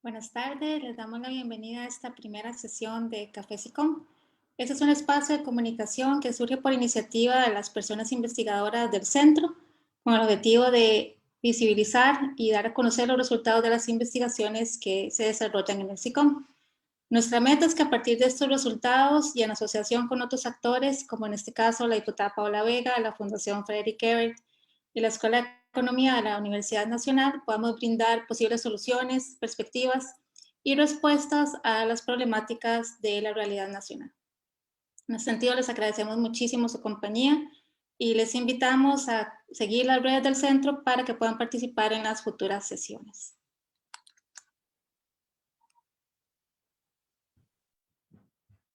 Buenas tardes, les damos la bienvenida a esta primera sesión de Café SICOM. Este es un espacio de comunicación que surge por iniciativa de las personas investigadoras del centro con el objetivo de visibilizar y dar a conocer los resultados de las investigaciones que se desarrollan en el SICOM. Nuestra meta es que a partir de estos resultados y en asociación con otros actores, como en este caso la diputada Paola Vega, la Fundación Frederick Ebert y la Escuela de Economía de la Universidad Nacional, podamos brindar posibles soluciones, perspectivas y respuestas a las problemáticas de la realidad nacional. En ese sentido, les agradecemos muchísimo su compañía y les invitamos a seguir las redes del centro para que puedan participar en las futuras sesiones.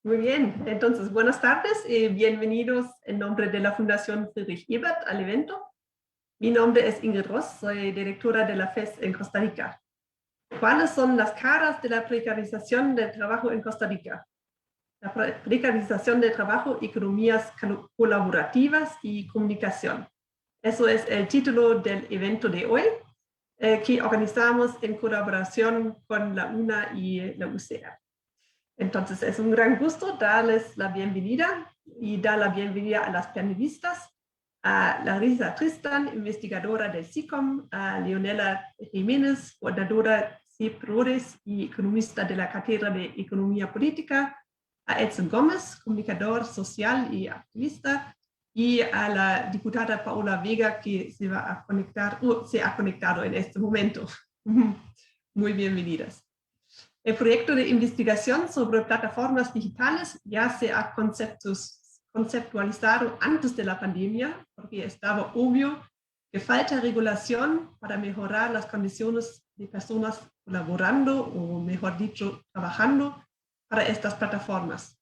Muy bien, entonces buenas tardes y bienvenidos en nombre de la Fundación Friedrich Ebert al evento. Mi nombre es Ingrid Ross, soy directora de la FES en Costa Rica. ¿Cuáles son las caras de la precarización del trabajo en Costa Rica? La precarización del trabajo, economías colaborativas y comunicación. Eso es el título del evento de hoy, que organizamos en colaboración con la UNA y la UCR. Entonces es un gran gusto darles la bienvenida y dar la bienvenida a las panelistas, a Larissa Tristan, investigadora del SICOM, a Leonela Jiménez, coordinadora CIPRODES y economista de la Cátedra de Economía Política, a Edson Gómez, comunicador social y activista, y a la diputada Paola Vega, que se va a conectar, se ha conectado en este momento. Muy bienvenidas. El proyecto de investigación sobre plataformas digitales ya se ha conceptualizado antes de la pandemia, porque estaba obvio que falta regulación para mejorar las condiciones de personas colaborando, o mejor dicho, trabajando para estas plataformas.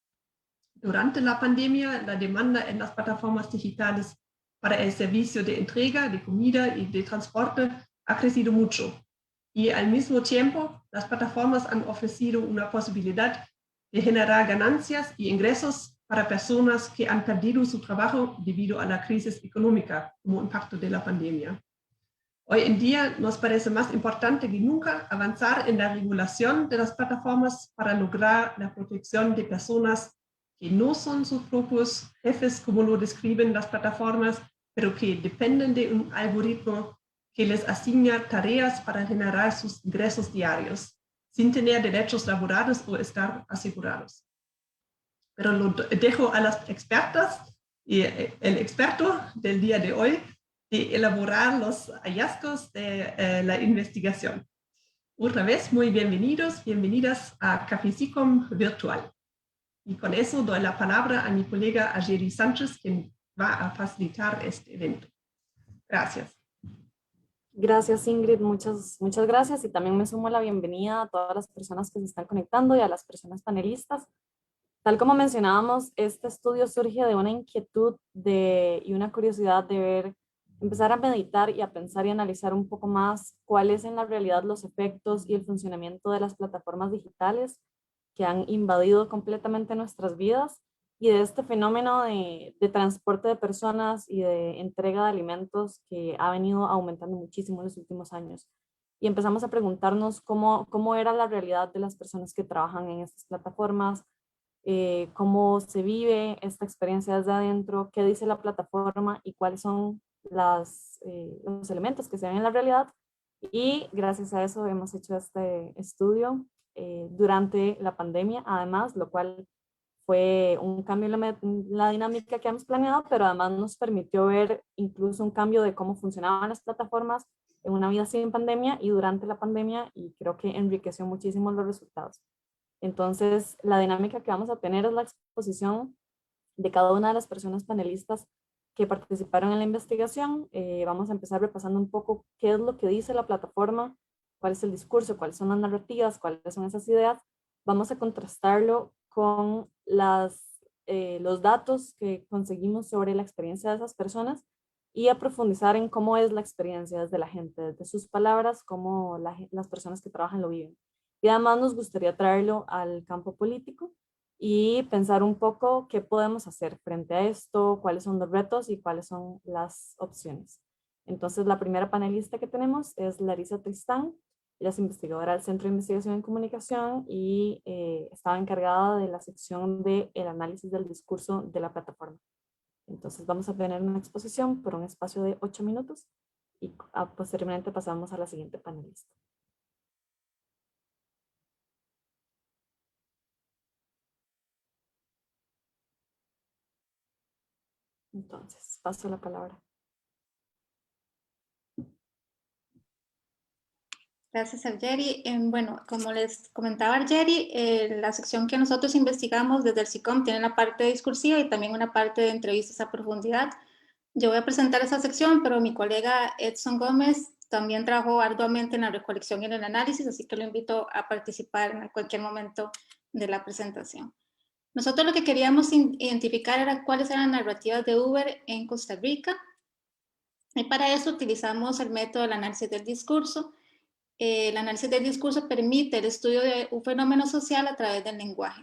Durante la pandemia, la demanda en las plataformas digitales para el servicio de entrega de comida y de transporte ha crecido mucho. Y al mismo tiempo, las plataformas han ofrecido una posibilidad de generar ganancias y ingresos para personas que han perdido su trabajo debido a la crisis económica como impacto de la pandemia. Hoy en día nos parece más importante que nunca avanzar en la regulación de las plataformas para lograr la protección de personas que no son sus propios jefes, como lo describen las plataformas, pero que dependen de un algoritmo que les asigna tareas para generar sus ingresos diarios, sin tener derechos laborales o estar asegurados. Pero lo dejo a las expertas y el experto del día de hoy de elaborar los hallazgos de la investigación. Otra vez, muy bienvenidos, bienvenidas a Café SICOM Virtual. Y con eso doy la palabra a mi colega Ajeri Sánchez, quien va a facilitar este evento. Gracias. Gracias, Ingrid, muchas gracias, y también me sumo a la bienvenida a todas las personas que se están conectando y a las personas panelistas. Tal como mencionábamos, este estudio surge de una inquietud y una curiosidad de empezar a meditar y a pensar y analizar un poco más cuáles en la realidad los efectos y el funcionamiento de las plataformas digitales que han invadido completamente nuestras vidas, y de este fenómeno de transporte de personas y de entrega de alimentos que ha venido aumentando muchísimo en los últimos años. Y empezamos a preguntarnos cómo era la realidad de las personas que trabajan en estas plataformas, cómo se vive esta experiencia desde adentro, qué dice la plataforma y cuáles son los elementos que se ven en la realidad. Y gracias a eso hemos hecho este estudio durante la pandemia, además, lo cual fue un cambio en la dinámica que hemos planeado, pero además nos permitió ver incluso un cambio de cómo funcionaban las plataformas en una vida sin pandemia y durante la pandemia, y creo que enriqueció muchísimo los resultados. Entonces, la dinámica que vamos a tener es la exposición de cada una de las personas panelistas que participaron en la investigación. Vamos a empezar repasando un poco qué es lo que dice la plataforma, cuál es el discurso, cuáles son las narrativas, cuáles son esas ideas. Vamos a contrastarlo con los datos que conseguimos sobre la experiencia de esas personas y a profundizar en cómo es la experiencia desde la gente, desde sus palabras, cómo las personas que trabajan lo viven. Y además nos gustaría traerlo al campo político y pensar un poco qué podemos hacer frente a esto, cuáles son los retos y cuáles son las opciones. Entonces, la primera panelista que tenemos es Larissa Tristán. Ella es investigadora del Centro de Investigación en Comunicación y estaba encargada de la sección del análisis del discurso de la plataforma. Entonces vamos a tener una exposición por un espacio de 8 minutos y posteriormente pasamos a la siguiente panelista. Entonces, paso la palabra. Gracias, Argeri. Bueno, como les comentaba Argeri, la sección que nosotros investigamos desde el SICOM tiene la parte discursiva y también una parte de entrevistas a profundidad. Yo voy a presentar esa sección, pero mi colega Edson Gómez también trabajó arduamente en la recolección y en el análisis, así que lo invito a participar en cualquier momento de la presentación. Nosotros lo que queríamos identificar era cuáles eran las narrativas de Uber en Costa Rica, y para eso utilizamos el método del análisis del discurso. El análisis del discurso permite el estudio de un fenómeno social a través del lenguaje.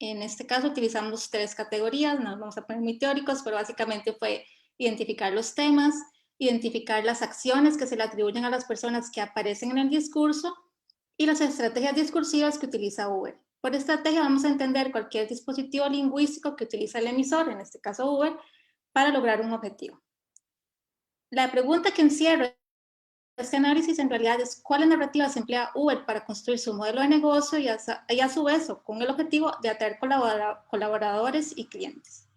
En este caso utilizamos 3 categorías, no nos vamos a poner muy teóricos, pero básicamente fue identificar los temas, identificar las acciones que se le atribuyen a las personas que aparecen en el discurso y las estrategias discursivas que utiliza Uber. Por estrategia vamos a entender cualquier dispositivo lingüístico que utiliza el emisor, en este caso Uber, para lograr un objetivo. La pregunta que encierra este análisis en realidad es cuáles narrativas emplea Uber para construir su modelo de negocio y a su vez con el objetivo de atraer colaboradores y clientes.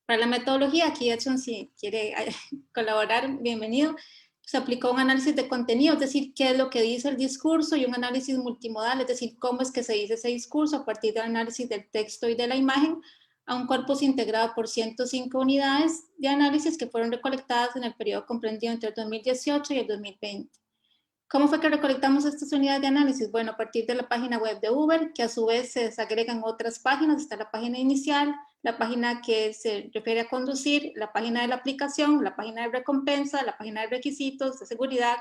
Para la metodología, aquí Edson, si quiere colaborar, bienvenido. Se aplicó un análisis de contenido, es decir, qué es lo que dice el discurso, y un análisis multimodal, es decir, cómo es que se dice ese discurso a partir del análisis del texto y de la imagen, a un corpus integrado por 105 unidades de análisis que fueron recolectadas en el periodo comprendido entre el 2018 y el 2020. ¿Cómo fue que recolectamos estas unidades de análisis? Bueno, a partir de la página web de Uber, que a su vez se desagregan otras páginas. Está la página inicial, la página que se refiere a conducir, la página de la aplicación, la página de recompensa, la página de requisitos, de seguridad,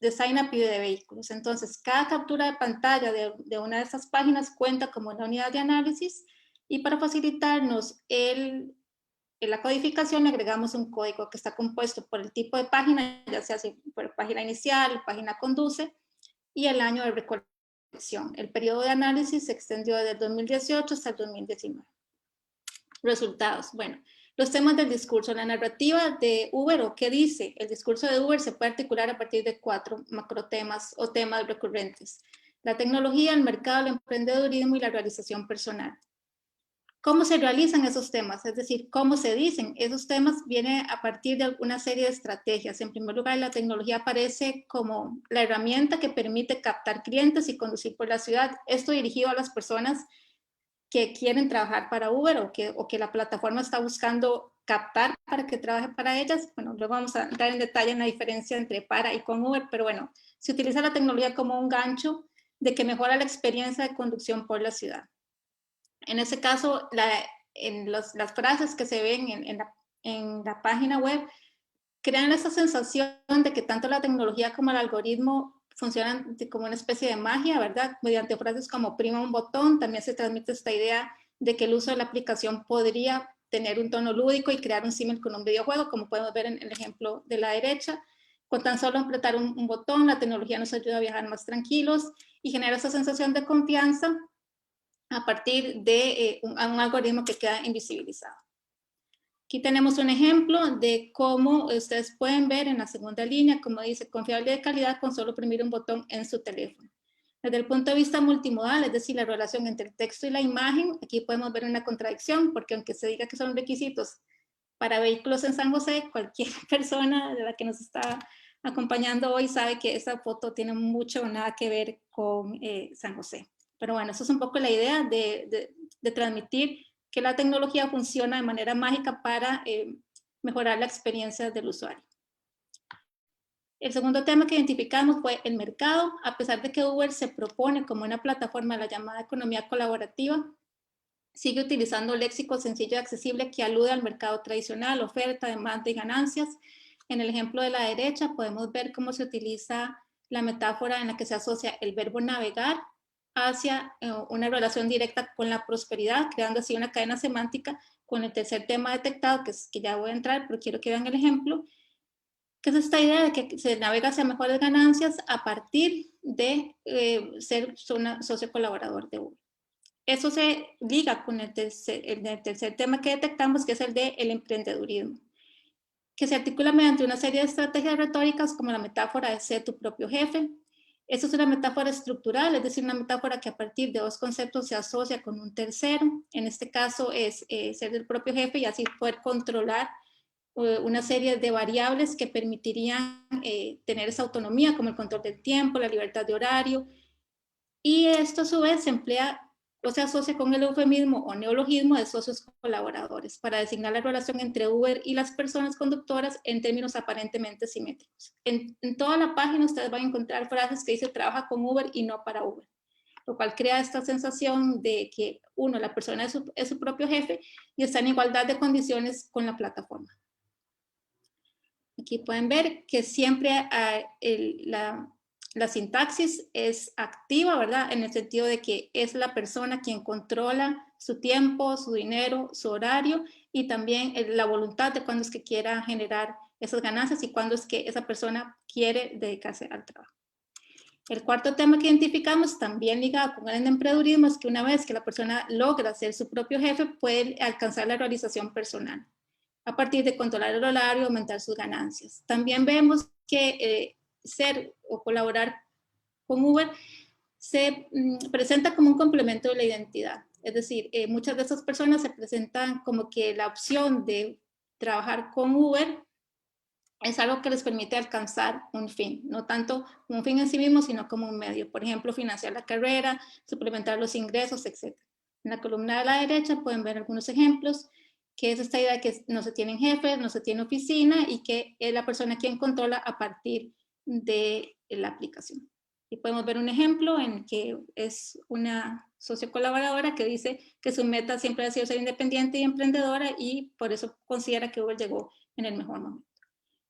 de sign-up y de vehículos. Entonces, cada captura de pantalla de una de esas páginas cuenta como una unidad de análisis, y para facilitarnos en la codificación le agregamos un código que está compuesto por el tipo de página, ya sea por página inicial, página conduce, y el año de recolección. El periodo de análisis se extendió desde el 2018 hasta el 2019. Resultados. Bueno, los temas del discurso. La narrativa de Uber, o qué dice el discurso de Uber, se puede articular a partir de 4 macrotemas o temas recurrentes: la tecnología, el mercado, el emprendedurismo y la realización personal. ¿Cómo se realizan esos temas? Es decir, ¿cómo se dicen? Esos temas vienen a partir de una serie de estrategias. En primer lugar, la tecnología aparece como la herramienta que permite captar clientes y conducir por la ciudad. Esto dirigido a las personas que quieren trabajar para Uber o que la plataforma está buscando captar para que trabaje para ellas. Bueno, luego vamos a entrar en detalle en la diferencia entre para y con Uber, pero bueno, se utiliza la tecnología como un gancho de que mejora la experiencia de conducción por la ciudad. En ese caso, las frases que se ven en la página web crean esa sensación de que tanto la tecnología como el algoritmo funcionan como una especie de magia, ¿verdad? Mediante frases como prima un botón, también se transmite esta idea de que el uso de la aplicación podría tener un tono lúdico y crear un símil con un videojuego, como podemos ver en el ejemplo de la derecha. Con tan solo apretar un botón, la tecnología nos ayuda a viajar más tranquilos y genera esa sensación de confianza a partir de un algoritmo que queda invisibilizado. Aquí tenemos un ejemplo de cómo ustedes pueden ver en la segunda línea, como dice, confiable de calidad con solo oprimir un botón en su teléfono. Desde el punto de vista multimodal, es decir, la relación entre el texto y la imagen, aquí podemos ver una contradicción, porque aunque se diga que son requisitos para vehículos en San José, cualquier persona de la que nos está acompañando hoy sabe que esa foto tiene mucho o nada que ver con San José. Pero bueno, eso es un poco la idea de transmitir que la tecnología funciona de manera mágica para mejorar la experiencia del usuario. El segundo tema que identificamos fue el mercado. A pesar de que Uber se propone como una plataforma de la llamada economía colaborativa, sigue utilizando léxico sencillo y accesible que alude al mercado tradicional, oferta, demanda y ganancias. En el ejemplo de la derecha podemos ver cómo se utiliza la metáfora en la que se asocia el verbo navegar hacia una relación directa con la prosperidad, creando así una cadena semántica con el tercer tema detectado, que ya voy a entrar, pero quiero que vean el ejemplo, que es esta idea de que se navega hacia mejores ganancias a partir de ser socio colaborador de Uber. Eso se liga con el tercer tema que detectamos, que es el del emprendedurismo, que se articula mediante una serie de estrategias retóricas como la metáfora de ser tu propio jefe. Esta es una metáfora estructural, es decir, una metáfora que a partir de dos conceptos se asocia con un tercero. En este caso es ser el propio jefe y así poder controlar una serie de variables que permitirían tener esa autonomía, como el control del tiempo, la libertad de horario. Y esto a su vez se emplea o se asocia con el eufemismo o neologismo de socios colaboradores para designar la relación entre Uber y las personas conductoras en términos aparentemente simétricos. En toda la página ustedes van a encontrar frases que dice trabaja con Uber y no para Uber, lo cual crea esta sensación de que uno, la persona es su propio jefe y está en igualdad de condiciones con la plataforma. Aquí pueden ver que siempre la sintaxis es activa, ¿verdad? En el sentido de que es la persona quien controla su tiempo, su dinero, su horario y también la voluntad de cuándo es que quiera generar esas ganancias y cuándo es que esa persona quiere dedicarse al trabajo. El cuarto tema que identificamos, también ligado con el emprendedurismo, es que una vez que la persona logra ser su propio jefe, puede alcanzar la realización personal a partir de controlar el horario y aumentar sus ganancias. También vemos que ser o colaborar con Uber se presenta como un complemento de la identidad. Es decir, muchas de esas personas se presentan como que la opción de trabajar con Uber es algo que les permite alcanzar un fin, no tanto un fin en sí mismo, sino como un medio. Por ejemplo, financiar la carrera, suplementar los ingresos, etc. En la columna de la derecha pueden ver algunos ejemplos, que es esta idea de que no se tienen jefes, no se tiene oficina y que es la persona quien controla a partir de la aplicación. Y podemos ver un ejemplo en que es una socio colaboradora que dice que su meta siempre ha sido ser independiente y emprendedora y por eso considera que Uber llegó en el mejor momento.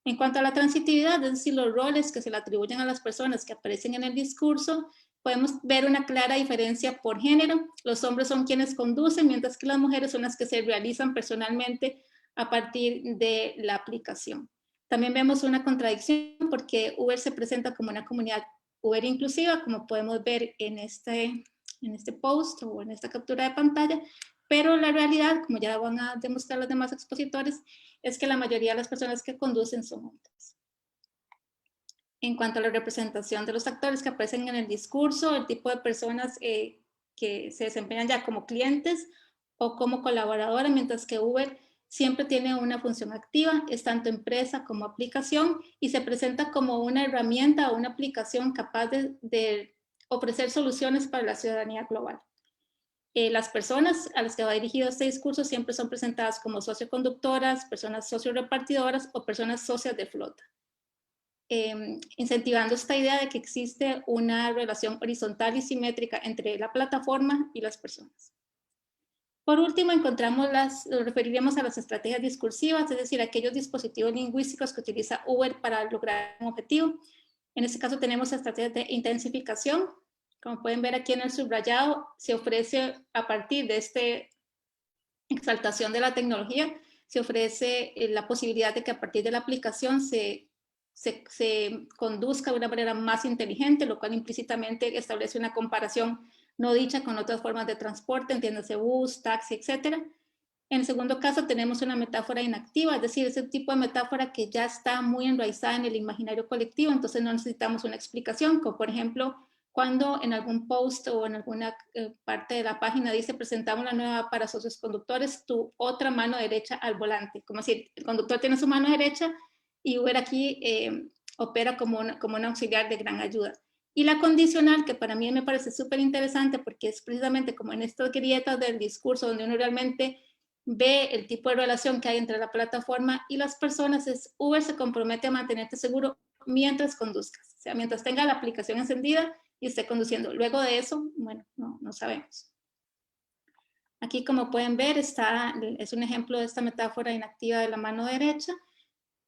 En cuanto a la transitividad, es decir, los roles que se le atribuyen a las personas que aparecen en el discurso, podemos ver una clara diferencia por género. Los hombres son quienes conducen, mientras que las mujeres son las que se realizan personalmente a partir de la aplicación. También vemos una contradicción porque Uber se presenta como una comunidad Uber inclusiva, como podemos ver en este post o en esta captura de pantalla, pero la realidad, como ya van a demostrar los demás expositores, es que la mayoría de las personas que conducen son hombres. En cuanto a la representación de los actores que aparecen en el discurso, el tipo de personas que se desempeñan ya como clientes o como colaboradores, mientras que Uber siempre tiene una función activa, es tanto empresa como aplicación y se presenta como una herramienta o una aplicación capaz de ofrecer soluciones para la ciudadanía global. Las personas a las que va dirigido este discurso siempre son presentadas como socioconductoras, personas sociorepartidoras o personas socias de flota, incentivando esta idea de que existe una relación horizontal y simétrica entre la plataforma y las personas. Por último, lo referiríamos a las estrategias discursivas, es decir, aquellos dispositivos lingüísticos que utiliza Uber para lograr un objetivo. En este caso tenemos estrategias de intensificación. Como pueden ver aquí en el subrayado, se ofrece a partir de esta exaltación de la tecnología, se ofrece la posibilidad de que a partir de la aplicación se conduzca de una manera más inteligente, lo cual implícitamente establece una comparación no dicha con otras formas de transporte, entiéndase bus, taxi, etc. En el segundo caso tenemos una metáfora inactiva, es decir, ese tipo de metáfora que ya está muy enraizada en el imaginario colectivo, entonces no necesitamos una explicación, como por ejemplo, cuando en algún post o en alguna parte de la página dice presentamos la nueva para socios conductores, tu otra mano derecha al volante, como si el conductor tiene su mano derecha y Uber aquí opera como un auxiliar de gran ayuda. Y la condicional, que para mí me parece súper interesante porque es precisamente como en estas grietas del discurso donde uno realmente ve el tipo de relación que hay entre la plataforma y las personas, es Uber se compromete a mantenerte seguro mientras conduzcas, o sea, mientras tenga la aplicación encendida y esté conduciendo. Luego de eso, bueno, no sabemos. Aquí, como pueden ver, es un ejemplo de esta metáfora inactiva de la mano derecha.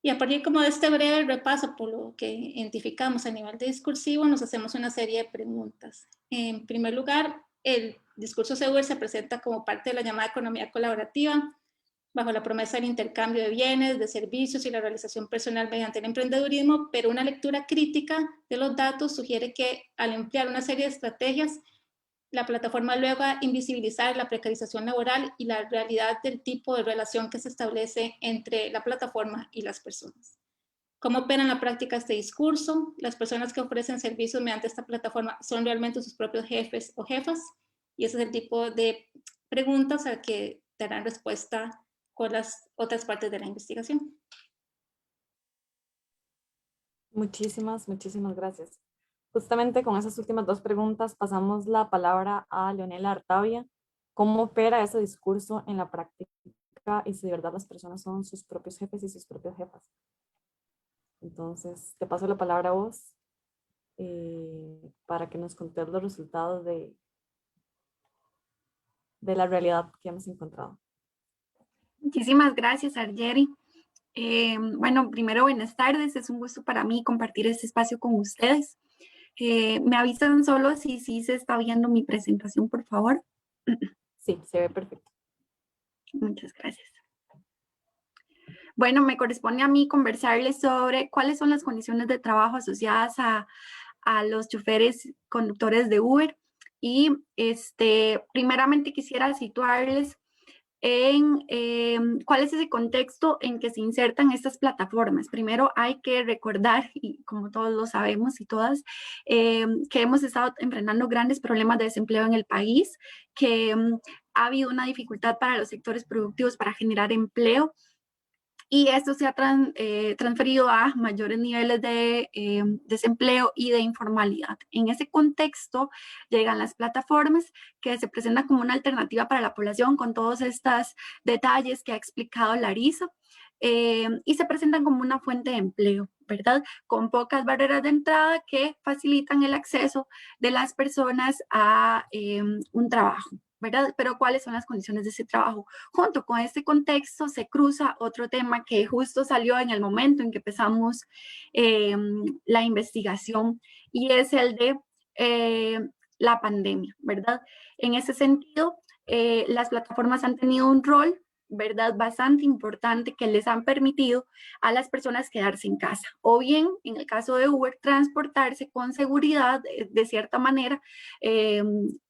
Y a partir como de este breve repaso por lo que identificamos a nivel de discursivo, nos hacemos una serie de preguntas. En primer lugar, el discurso Uber se presenta como parte de la llamada economía colaborativa. bajo la promesa del intercambio de bienes, de servicios y la realización personal mediante el emprendedurismo, pero una lectura crítica de los datos sugiere que al emplear una serie de estrategias, la plataforma luego va a invisibilizar la precarización laboral y la realidad del tipo de relación que se establece entre la plataforma y las personas. ¿Cómo opera en la práctica este discurso? Las personas que ofrecen servicios mediante esta plataforma son realmente sus propios jefes o jefas, y ese es el tipo de preguntas a que darán respuesta con las otras partes de la investigación. Muchísimas gracias. Justamente con esas últimas dos preguntas pasamos la palabra a Leonela Artavia. ¿Cómo opera ese discurso en la práctica y si de verdad las personas son sus propios jefes y sus propias jefas? Entonces, te paso la palabra a vos para que nos contes los resultados de la realidad que hemos encontrado. Muchísimas gracias, Argeri. Bueno, primero, buenas tardes. Es un gusto para mí compartir este espacio con ustedes. ¿Me avisan solo si se está viendo mi presentación, por favor? Sí, se ve perfecto. Muchas gracias. Bueno, me corresponde a mí conversarles sobre cuáles son las condiciones de trabajo asociadas a los choferes conductores de Uber. Y primeramente quisiera situarles en cuál es ese contexto en que se insertan estas plataformas. Primero hay que recordar, y como todos lo sabemos y todas, que hemos estado enfrentando grandes problemas de desempleo en el país, que ha habido una dificultad para los sectores productivos para generar empleo, y esto se ha transferido a mayores niveles de desempleo y de informalidad. En ese contexto llegan las plataformas que se presentan como una alternativa para la población con todos estos detalles que ha explicado Larisa, y se presentan como una fuente de empleo, ¿verdad? Con pocas barreras de entrada que facilitan el acceso de las personas a un trabajo, ¿verdad? Pero ¿cuáles son las condiciones de ese trabajo? Junto con este contexto se cruza otro tema que justo salió en el momento en que empezamos la investigación, y es el de la pandemia, ¿verdad? En ese sentido, las plataformas han tenido un rol, ¿verdad?, bastante importante, que les han permitido a las personas quedarse en casa, o bien, en el caso de Uber, transportarse con seguridad, de cierta manera,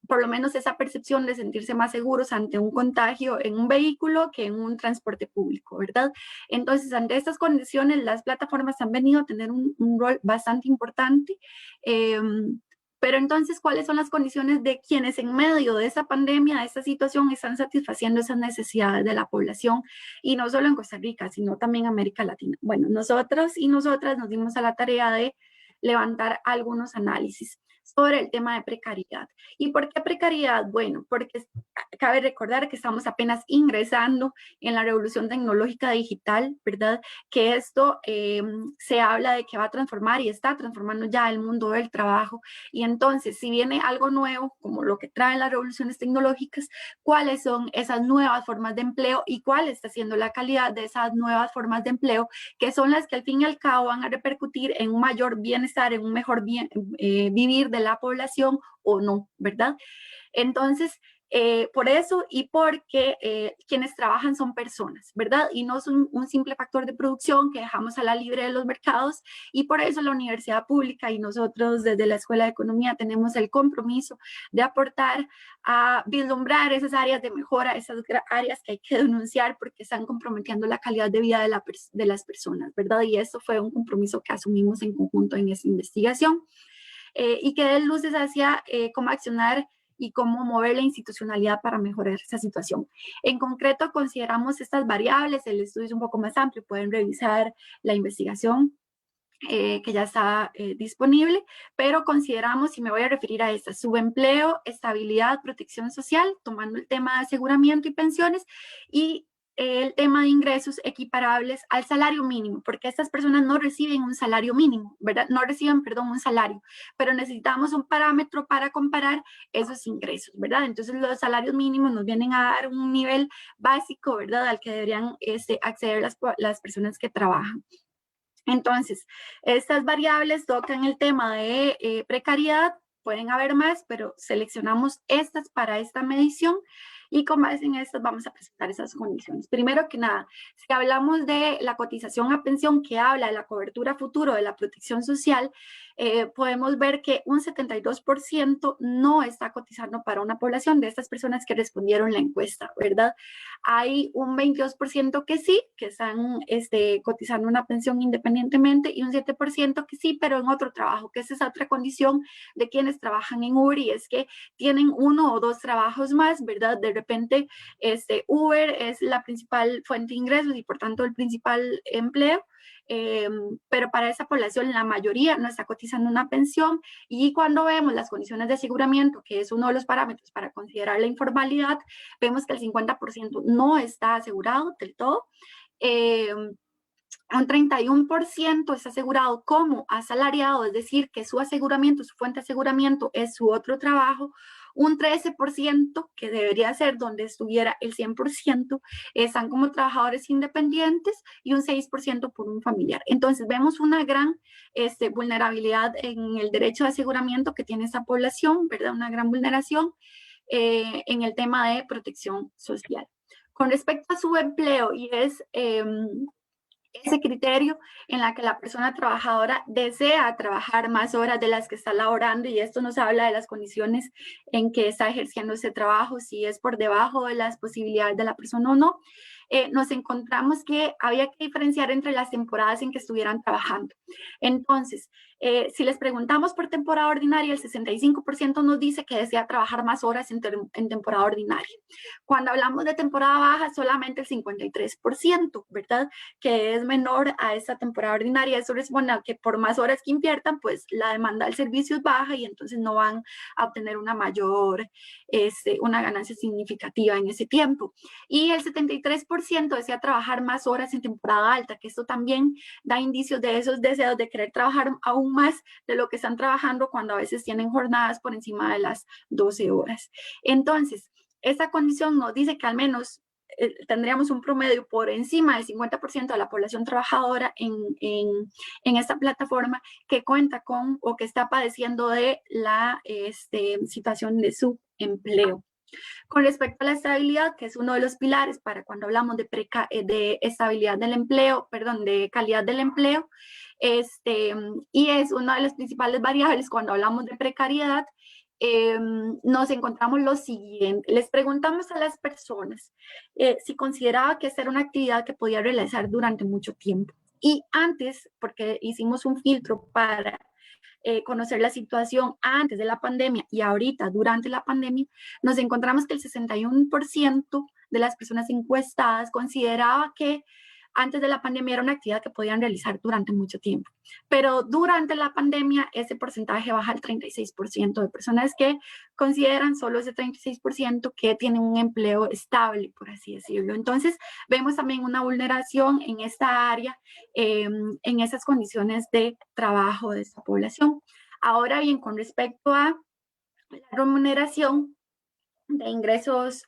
por lo menos esa percepción de sentirse más seguros ante un contagio en un vehículo que en un transporte público, ¿verdad? Entonces, ante estas condiciones, las plataformas han venido a tener un rol bastante importante. Pero entonces, ¿cuáles son las condiciones de quienes en medio de esa pandemia, de esta situación, están satisfaciendo esas necesidades de la población? Y no solo en Costa Rica, sino también en América Latina. Bueno, nosotros y nosotras nos dimos a la tarea de levantar algunos análisis sobre el tema de precariedad. ¿Y por qué precariedad? Bueno, porque cabe recordar que estamos apenas ingresando en la revolución tecnológica digital, ¿verdad? Que esto se habla de que va a transformar y está transformando ya el mundo del trabajo. Y entonces, si viene algo nuevo, como lo que traen las revoluciones tecnológicas, ¿cuáles son esas nuevas formas de empleo y cuál está siendo la calidad de esas nuevas formas de empleo, que son las que al fin y al cabo van a repercutir en un mayor bienestar, en un mejor vivir de la población o no, ¿verdad? Entonces, por eso y porque quienes trabajan son personas, ¿verdad? Y no son un simple factor de producción que dejamos a la libre de los mercados, y por eso la universidad pública y nosotros desde la Escuela de Economía tenemos el compromiso de aportar a vislumbrar esas áreas de mejora, esas áreas que hay que denunciar porque están comprometiendo la calidad de vida de las personas, ¿verdad? Y eso fue un compromiso que asumimos en conjunto en esa investigación, y que dé luces hacia cómo accionar y cómo mover la institucionalidad para mejorar esa situación. En concreto, consideramos estas variables. El estudio es un poco más amplio, pueden revisar la investigación que ya está disponible, pero consideramos, y me voy a referir a estas: subempleo, estabilidad, protección social, tomando el tema de aseguramiento y pensiones, y el tema de ingresos equiparables al salario mínimo, porque estas personas no reciben un salario mínimo, ¿verdad? No reciben, perdón, un salario, pero necesitamos un parámetro para comparar esos ingresos, ¿verdad? Entonces, los salarios mínimos nos vienen a dar un nivel básico, ¿verdad?, al que deberían acceder las personas que trabajan. Entonces, estas variables tocan el tema de precariedad. Pueden haber más, pero seleccionamos estas para esta medición. y con base en estas vamos a presentar esas condiciones. Primero que nada, si hablamos de la cotización a pensión que habla de la cobertura futuro de la protección social, podemos ver que un 72% no está cotizando para una población de estas personas que respondieron la encuesta, ¿verdad? Hay un 22% que sí, que están cotizando una pensión independientemente, y un 7% que sí, pero en otro trabajo, que esa es otra condición de quienes trabajan en Uber, y es que tienen 1 o 2 trabajos más, ¿verdad? De repente, Uber es la principal fuente de ingresos y por tanto el principal empleo, pero para esa población la mayoría no está cotizando una pensión, y cuando vemos las condiciones de aseguramiento, que es uno de los parámetros para considerar la informalidad, vemos que el 50% no está asegurado del todo. Un 31% es asegurado como asalariado, es decir, que su aseguramiento, su fuente de aseguramiento es su otro trabajo. Un 13%, que debería ser donde estuviera el 100%, están como trabajadores independientes, y un 6% por un familiar. Entonces vemos una gran vulnerabilidad en el derecho de aseguramiento que tiene esta población, ¿verdad? Una gran vulneración en el tema de protección social. Con respecto a su empleo, y es ese criterio en la que la persona trabajadora desea trabajar más horas de las que está laborando, y esto nos habla de las condiciones en que está ejerciendo ese trabajo, si es por debajo de las posibilidades de la persona o no. Nos encontramos que había que diferenciar entre las temporadas en que estuvieran trabajando. Entonces, si les preguntamos por temporada ordinaria, el 65% nos dice que desea trabajar más horas en temporada ordinaria. Cuando hablamos de temporada baja, solamente el 53%, ¿verdad? Que es menor a esta temporada ordinaria. Eso responde a que por más horas que inviertan, pues la demanda del servicio es baja, y entonces no van a obtener una mayor, una ganancia significativa en ese tiempo. Y el 73% desea trabajar más horas en temporada alta, que esto también da indicios de esos deseos de querer trabajar aún más de lo que están trabajando, cuando a veces tienen jornadas por encima de las 12 horas. Entonces, esta condición nos dice que al menos tendríamos un promedio por encima del 50% de la población trabajadora en esta plataforma que cuenta con o que está padeciendo de la situación de su empleo. Con respecto a la estabilidad, que es uno de los pilares para cuando hablamos de estabilidad del empleo, perdón, de calidad del empleo, y es una de las principales variables cuando hablamos de precariedad, nos encontramos lo siguiente. Les preguntamos a las personas si consideraba que esta era una actividad que podía realizar durante mucho tiempo. Y antes, porque hicimos un filtro para conocer la situación antes de la pandemia y ahorita durante la pandemia, nos encontramos que el 61% de las personas encuestadas consideraba que antes de la pandemia era una actividad que podían realizar durante mucho tiempo. Pero durante la pandemia ese porcentaje baja al 36% de personas que consideran solo ese 36% que tienen un empleo estable, por así decirlo. Entonces vemos también una vulneración en esta área, en esas condiciones de trabajo de esta población. Ahora bien, con respecto a la remuneración de ingresos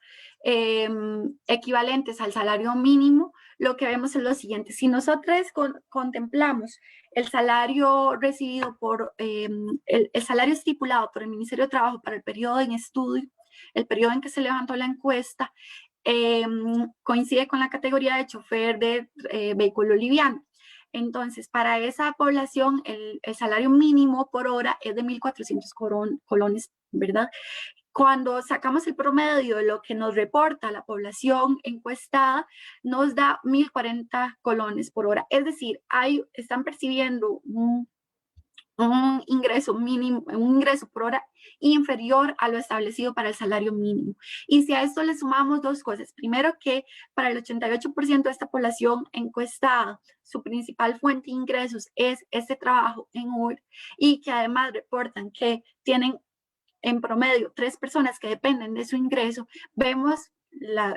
equivalentes al salario mínimo, lo que vemos es lo siguiente. Si nosotros contemplamos el salario recibido por, el salario estipulado por el Ministerio de Trabajo para el periodo en estudio, el periodo en que se levantó la encuesta, coincide con la categoría de chofer de vehículo liviano. Entonces, para esa población, el salario mínimo por hora es de 1.400 colones, ¿verdad? Cuando sacamos el promedio de lo que nos reporta la población encuestada, nos da 1.040 colones por hora. Es decir, están percibiendo un ingreso mínimo, un ingreso por hora inferior a lo establecido para el salario mínimo. Y si a esto le sumamos dos cosas, primero que para el 88% de esta población encuestada, su principal fuente de ingresos es este trabajo en Uber, y que además reportan que tienen en promedio 3 personas que dependen de su ingreso, vemos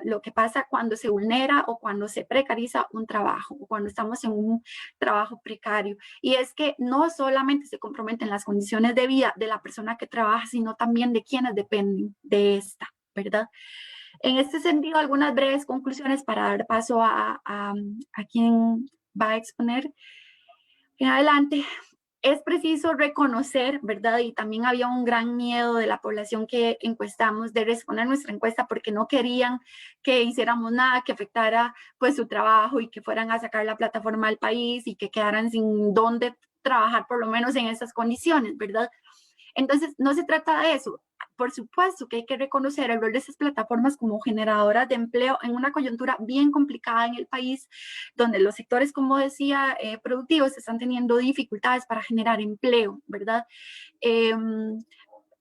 lo que pasa cuando se vulnera o cuando se precariza un trabajo, o cuando estamos en un trabajo precario. Y es que no solamente se comprometen las condiciones de vida de la persona que trabaja, sino también de quienes dependen de esta, ¿verdad? En este sentido, algunas breves conclusiones para dar paso a quien va a exponer en adelante. es preciso reconocer, ¿verdad? Y también había un gran miedo de la población que encuestamos de responder nuestra encuesta porque no querían que hiciéramos nada que afectara pues su trabajo y que fueran a sacar la plataforma al país y que quedaran sin dónde trabajar por lo menos en esas condiciones, ¿verdad? Entonces, no se trata de eso. Por supuesto que hay que reconocer el rol de esas plataformas como generadoras de empleo en una coyuntura bien complicada en el país, donde los sectores, como decía, productivos están teniendo dificultades para generar empleo, ¿verdad?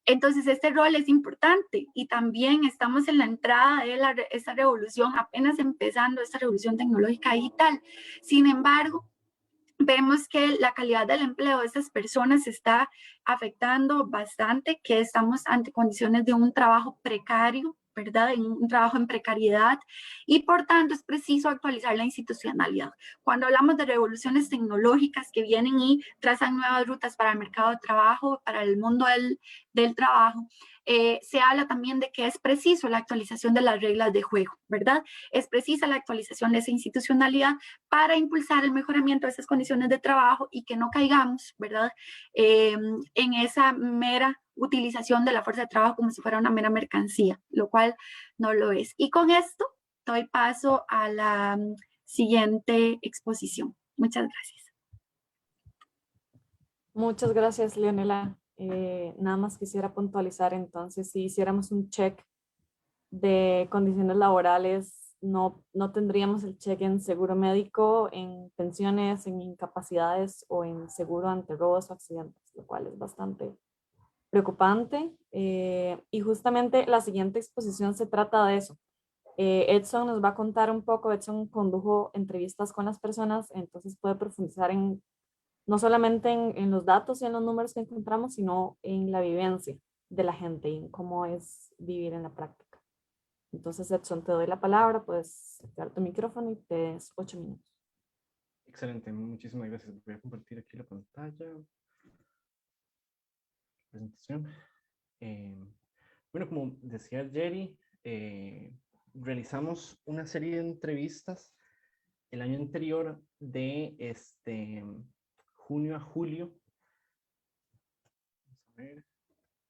Entonces, este rol es importante y también estamos en la entrada de esta revolución, apenas empezando esta revolución tecnológica digital. Sin embargo, vemos que la calidad del empleo de estas personas se está afectando bastante, que estamos ante condiciones de un trabajo precario, ¿verdad? En un trabajo en precariedad y por tanto es preciso actualizar la institucionalidad. Cuando hablamos de revoluciones tecnológicas que vienen y trazan nuevas rutas para el mercado de trabajo, para el mundo del trabajo, se habla también de que es preciso la actualización de las reglas de juego, ¿verdad? Es precisa la actualización de esa institucionalidad para impulsar el mejoramiento de esas condiciones de trabajo y que no caigamos, ¿verdad? En esa mera utilización de la fuerza de trabajo como si fuera una mera mercancía, lo cual no lo es. Y con esto doy paso a la siguiente exposición. Muchas gracias. Muchas gracias, Leonela. Nada más quisiera puntualizar entonces, si hiciéramos un check de condiciones laborales, no tendríamos el check en seguro médico, en pensiones, en incapacidades o en seguro ante robos o accidentes, lo cual es bastante preocupante. Y justamente la siguiente exposición se trata de eso. Edson nos va a contar un poco, Edson condujo entrevistas con las personas, entonces puede profundizar en no solamente en los datos y en los números que encontramos, sino en la vivencia de la gente y en cómo es vivir en la práctica. Entonces, Edson, te doy la palabra, puedes activar tu micrófono y te des 8 minutos. Excelente, muchísimas gracias. Voy a compartir aquí la pantalla. Presentación. Bueno, como decía Jerry, realizamos una serie de entrevistas el año anterior de junio a julio. Vamos a ver,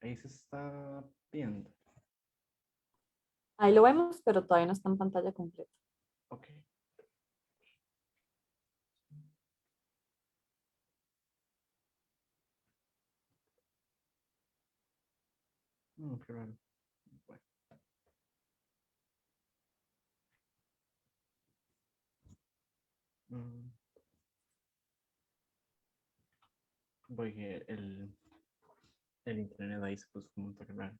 ahí se está viendo. Ahí lo vemos, pero todavía no está en pantalla completa. Ok. Qué raro. Bueno. Voy que el internet ahí se puso como un toque raro.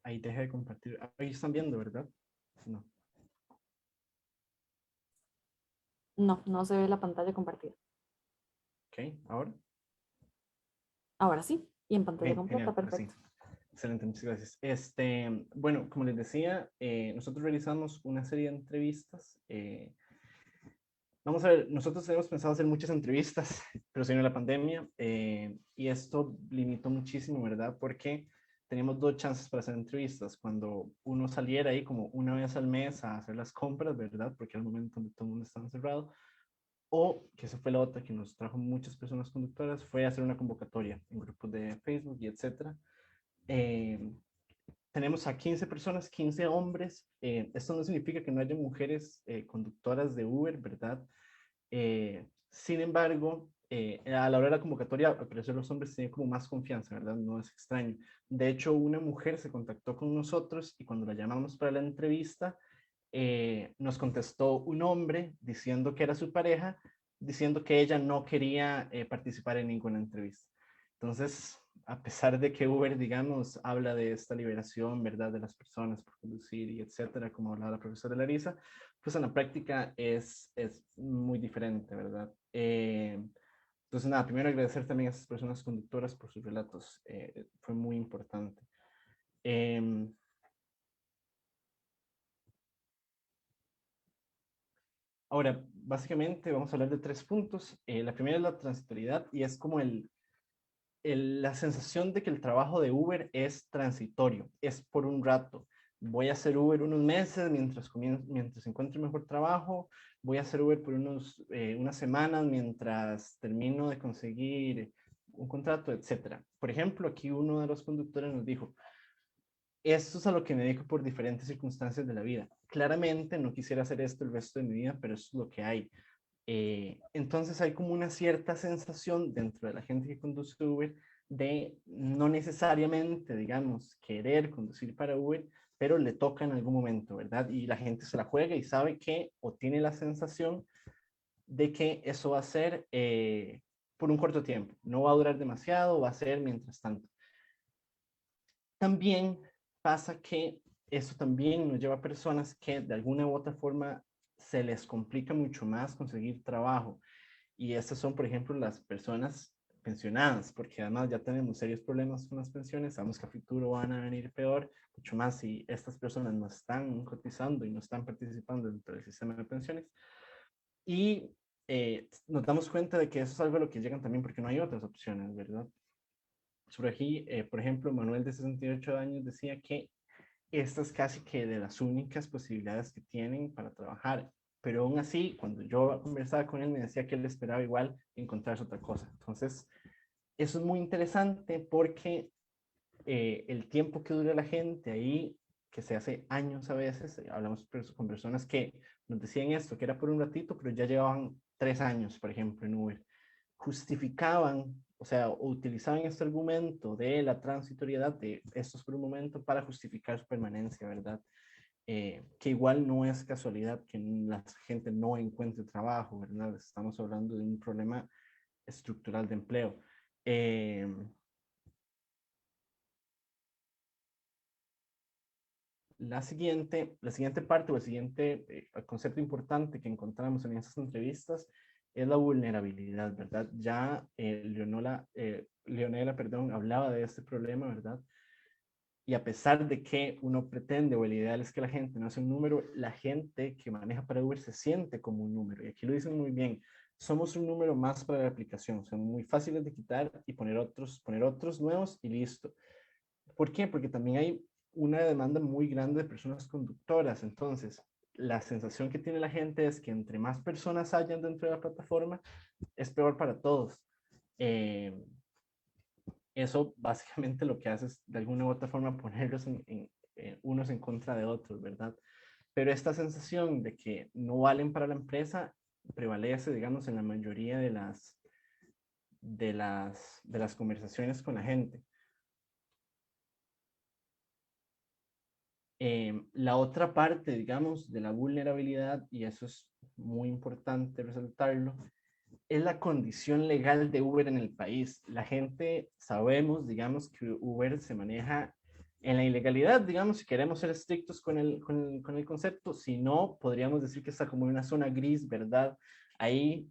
Ahí deja de compartir. Ahí están viendo, ¿verdad? No. No, no se ve la pantalla compartida. Ok, ahora. Ahora sí, y en pantalla Okay, completa, genial, perfecto. sí. Excelente, muchas gracias. Bueno, como les decía, nosotros realizamos una serie de entrevistas. Vamos a ver, nosotros hemos pensado hacer muchas entrevistas, pero se vino la pandemia y esto limitó muchísimo, ¿verdad? Porque teníamos dos chances para hacer entrevistas. Cuando uno saliera ahí como una vez al mes a hacer las compras, ¿verdad? Porque era el momento donde todo el mundo estaba encerrado. O, que esa fue la otra que nos trajo muchas personas conductoras, fue hacer una convocatoria en grupos de Facebook y etcétera. Tenemos a 15 personas, 15 hombres. Esto no significa que no haya mujeres conductoras de Uber, ¿verdad? Sin embargo, a la hora de la convocatoria, al parecer los hombres tienen como más confianza, ¿verdad? No es extraño. De hecho, una mujer se contactó con nosotros y cuando la llamamos para la entrevista, nos contestó un hombre diciendo que era su pareja, diciendo que ella no quería participar en ninguna entrevista. Entonces, a pesar de que Uber, digamos, habla de esta liberación, ¿verdad?, de las personas por conducir y etcétera, como hablaba la profesora Larisa, pues en la práctica es muy diferente, ¿verdad? Entonces, nada, primero agradecer también a estas personas conductoras por sus relatos, fue muy importante. Ahora, básicamente vamos a hablar de 3 puntos. La primera es la transitoriedad y es como la sensación de que el trabajo de Uber es transitorio, es por un rato. Voy a hacer Uber unos meses mientras encuentre mejor trabajo, voy a hacer Uber por unas semanas mientras termino de conseguir un contrato, etc. Por ejemplo, aquí uno de los conductores nos dijo, esto es a lo que me dedico por diferentes circunstancias de la vida. Claramente no quisiera hacer esto el resto de mi vida, pero eso es lo que hay. Entonces hay como una cierta sensación dentro de la gente que conduce Uber de no necesariamente, digamos, querer conducir para Uber, pero le toca en algún momento, ¿verdad? Y la gente se la juega y sabe que, o tiene la sensación de que eso va a ser por un corto tiempo, no va a durar demasiado, va a ser mientras tanto. También pasa que eso también nos lleva a personas que de alguna u otra forma se les complica mucho más conseguir trabajo. Y estas son, por ejemplo, las personas pensionadas, porque además ya tenemos serios problemas con las pensiones, sabemos que a futuro van a venir peor, mucho más si estas personas no están cotizando y no están participando dentro del sistema de pensiones. Y nos damos cuenta de que eso es algo a lo que llegan también porque no hay otras opciones, ¿verdad? Sobre aquí, por ejemplo, Manuel de 68 años decía que esta es casi que de las únicas posibilidades que tienen para trabajar, pero aún así, cuando yo conversaba con él, me decía que él esperaba igual encontrar otra cosa. Entonces, eso es muy interesante porque el tiempo que dura la gente ahí, que se hace años a veces, hablamos con personas que nos decían esto, que era por un ratito, pero ya llevaban 3 años, por ejemplo, en Uber. Justificaban, o sea, utilizaban este argumento de la transitoriedad de estos por un momento para justificar su permanencia, ¿verdad? Que igual no es casualidad que la gente no encuentre trabajo, ¿verdad? Estamos hablando de un problema estructural de empleo. La siguiente parte o el siguiente concepto importante que encontramos en estas entrevistas es la vulnerabilidad, ¿verdad? Ya Leonela, perdón, hablaba de este problema, ¿verdad? Y a pesar de que uno pretende, o el ideal es que la gente no sea un número, la gente que maneja para Uber se siente como un número. Y aquí lo dicen muy bien, somos un número más para la aplicación, son muy fáciles de quitar y poner otros nuevos y listo. ¿Por qué? Porque también hay una demanda muy grande de personas conductoras. Entonces, la sensación que tiene la gente es que entre más personas hayan dentro de la plataforma, es peor para todos. Eso básicamente lo que hace es de alguna u otra forma ponerlos unos en contra de otros, ¿verdad? Pero esta sensación de que no valen para la empresa prevalece, digamos, en la mayoría de las conversaciones con la gente. La otra parte, digamos, de la vulnerabilidad, y eso es muy importante resaltarlo, es la condición legal de Uber en el país. La gente, sabemos, digamos, que Uber se maneja en la ilegalidad, digamos, si queremos ser estrictos con el concepto, si no, podríamos decir que está como en una zona gris, ¿verdad? Ahí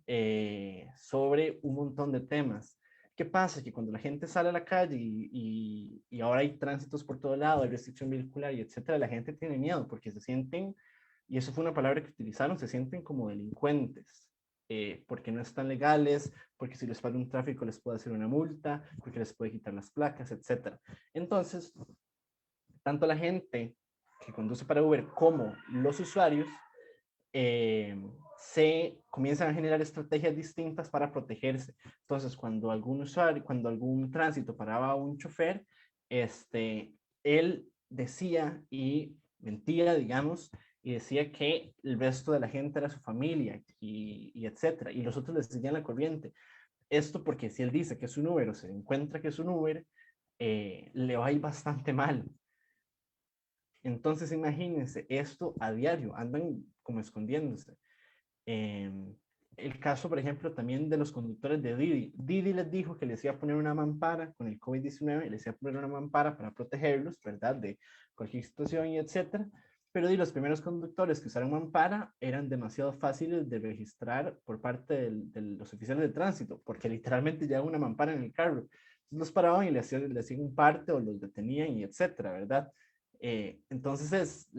sobre un montón de temas. ¿Qué pasa? Que cuando la gente sale a la calle y ahora hay tránsitos por todo lado, hay restricción vehicular y etcétera, la gente tiene miedo porque se sienten, y eso fue una palabra que utilizaron, se sienten como delincuentes. Porque no están legales, porque si les para un tráfico les puede hacer una multa, porque les puede quitar las placas, etc. Entonces, tanto la gente que conduce para Uber como los usuarios se comienzan a generar estrategias distintas para protegerse. Entonces, cuando algún tránsito paraba a un chofer, él decía y mentía, digamos, y decía que el resto de la gente era su familia y etcétera, y los otros les seguían la corriente. Esto porque si él dice que es un Uber o se encuentra que es un Uber, le va a ir bastante mal. Entonces imagínense, esto a diario, andan como escondiéndose. El caso, por ejemplo, también de los conductores de Didi. Didi les dijo que les iba a poner una mampara con el COVID-19, les iba a poner una mampara para protegerlos, ¿verdad? De cualquier situación y etcétera. Pero los primeros conductores que usaron mampara eran demasiado fáciles de registrar por parte de los oficiales de tránsito, porque literalmente llevaban una mampara en el carro. Entonces los paraban y les hacían un parte o los detenían y etcétera, ¿verdad? Entonces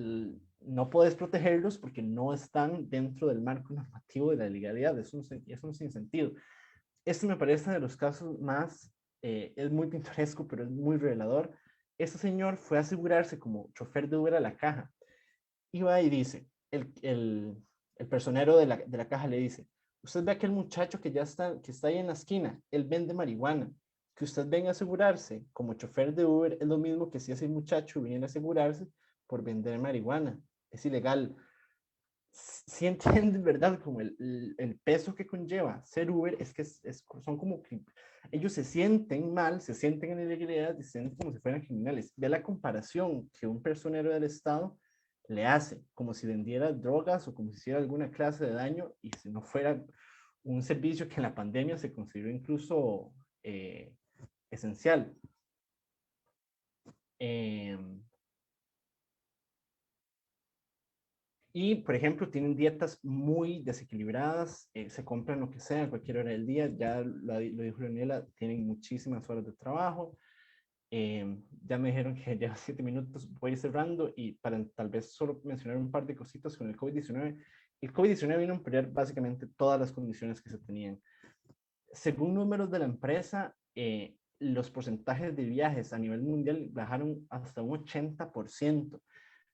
no puedes protegerlos porque no están dentro del marco normativo de la legalidad. Es un sinsentido. Este me parece de los casos más, es muy pintoresco, pero es muy revelador. Este señor fue a asegurarse como chofer de Uber a la caja. Y va y dice, el personero de la caja le dice, usted ve a aquel muchacho que está ahí en la esquina, él vende marihuana. Que usted venga a asegurarse como chofer de Uber es lo mismo que si ese muchacho viene a asegurarse por vender marihuana. Es ilegal. Si entienden, ¿verdad? Como el peso que conlleva ser Uber, es que son como que ellos se sienten mal, se sienten en ilegalidad, se sienten como si fueran criminales. Ve la comparación que un personero del Estado le hace, como si vendiera drogas o como si hiciera alguna clase de daño, y si no fuera un servicio que en la pandemia se consideró incluso esencial. Y, por ejemplo, tienen dietas muy desequilibradas, se compran lo que sea a cualquier hora del día, ya lo dijo Leonela, tienen muchísimas horas de trabajo. Ya me dijeron que ya 7 minutos, voy a ir cerrando, y para tal vez solo mencionar un par de cositas con el COVID-19. El COVID-19 vino a ampliar básicamente todas las condiciones que se tenían. Según números de la empresa, los porcentajes de viajes a nivel mundial bajaron hasta un 80%.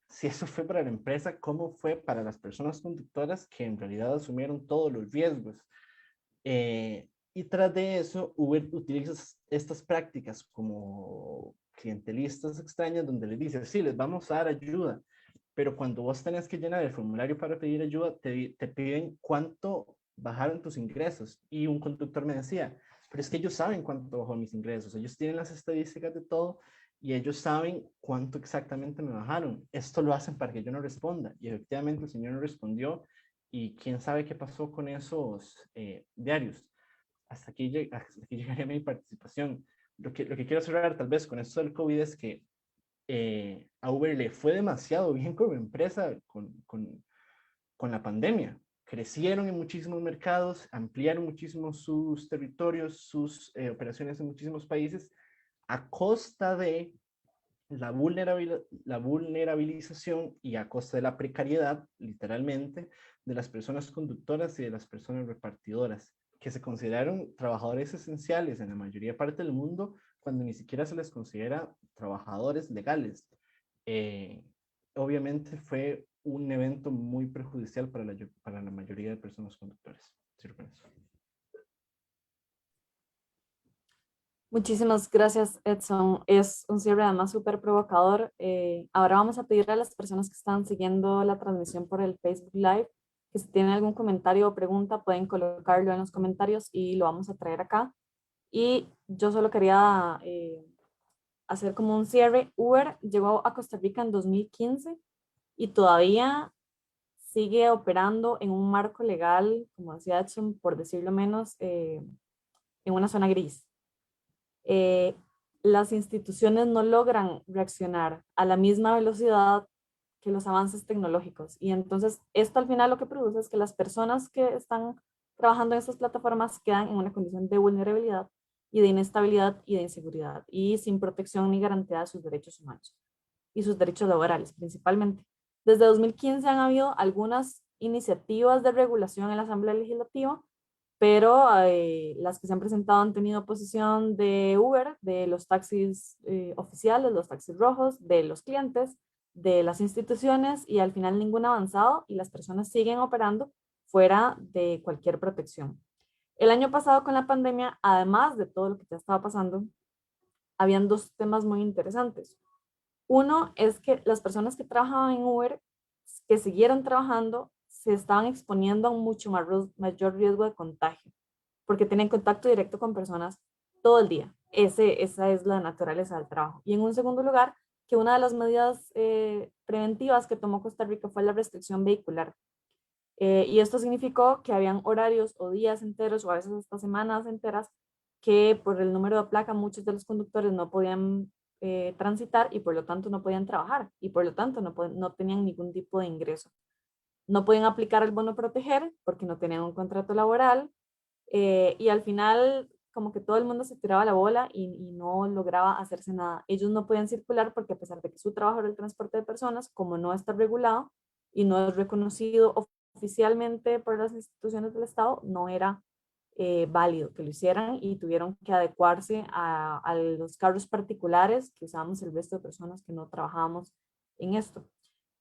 Si eso fue para la empresa, ¿cómo fue para las personas conductoras que en realidad asumieron todos los riesgos? Y tras de eso, Uber utiliza estas prácticas como clientelistas extrañas, donde les dice, sí, les vamos a dar ayuda, pero cuando vos tenés que llenar el formulario para pedir ayuda, te piden cuánto bajaron tus ingresos. Y un conductor me decía, pero es que ellos saben cuánto bajó mis ingresos, ellos tienen las estadísticas de todo y ellos saben cuánto exactamente me bajaron. Esto lo hacen para que yo no responda. Y efectivamente el señor no respondió, y quién sabe qué pasó con esos diarios. Hasta aquí llegaría mi participación. Lo que quiero cerrar tal vez con esto del COVID es que a Uber le fue demasiado bien como empresa con la pandemia. Crecieron en muchísimos mercados, ampliaron muchísimo sus territorios, sus operaciones en muchísimos países, a costa de la vulnerabilización y a costa de la precariedad, literalmente, de las personas conductoras y de las personas repartidoras, que se consideraron trabajadores esenciales en la mayoría parte del mundo, cuando ni siquiera se les considera trabajadores legales. Obviamente fue un evento muy perjudicial para la mayoría de personas conductoras. Muchísimas gracias, Edson. Es un cierre además súper provocador. Ahora vamos a pedir a las personas que están siguiendo la transmisión por el Facebook Live que si tienen algún comentario o pregunta pueden colocarlo en los comentarios y lo vamos a traer acá. Y yo solo quería hacer como un cierre. Uber llegó a Costa Rica en 2015 y todavía sigue operando en un marco legal, como decía Edson, por decirlo menos, en una zona gris. Las instituciones no logran reaccionar a la misma velocidad que los avances tecnológicos. Y entonces esto al final lo que produce es que las personas que están trabajando en estas plataformas quedan en una condición de vulnerabilidad y de inestabilidad y de inseguridad y sin protección ni garantía de sus derechos humanos y sus derechos laborales principalmente. Desde 2015 han habido algunas iniciativas de regulación en la Asamblea Legislativa, pero las que se han presentado han tenido oposición de Uber, de los taxis oficiales, los taxis rojos, de los clientes, de las instituciones, y al final ningún ha avanzado y las personas siguen operando fuera de cualquier protección. El año pasado con la pandemia, además de todo lo que ya estaba pasando, habían dos temas muy interesantes. Uno es que las personas que trabajaban en Uber, que siguieron trabajando, se estaban exponiendo a un mucho mayor riesgo de contagio, porque tienen contacto directo con personas todo el día. Esa es la naturaleza del trabajo. Y en un segundo lugar, que una de las medidas preventivas que tomó Costa Rica fue la restricción vehicular. Y esto significó que habían horarios o días enteros o a veces hasta semanas enteras que por el número de placa muchos de los conductores no podían transitar y por lo tanto no podían trabajar y por lo tanto no tenían ningún tipo de ingreso. No podían aplicar el bono proteger porque no tenían un contrato laboral y al final como que todo el mundo se tiraba la bola y no lograba hacerse nada. Ellos no podían circular porque a pesar de que su trabajo era el transporte de personas, como no está regulado y no es reconocido oficialmente por las instituciones del Estado, no era válido que lo hicieran y tuvieron que adecuarse a los carros particulares que usábamos el resto de personas que no trabajábamos en esto.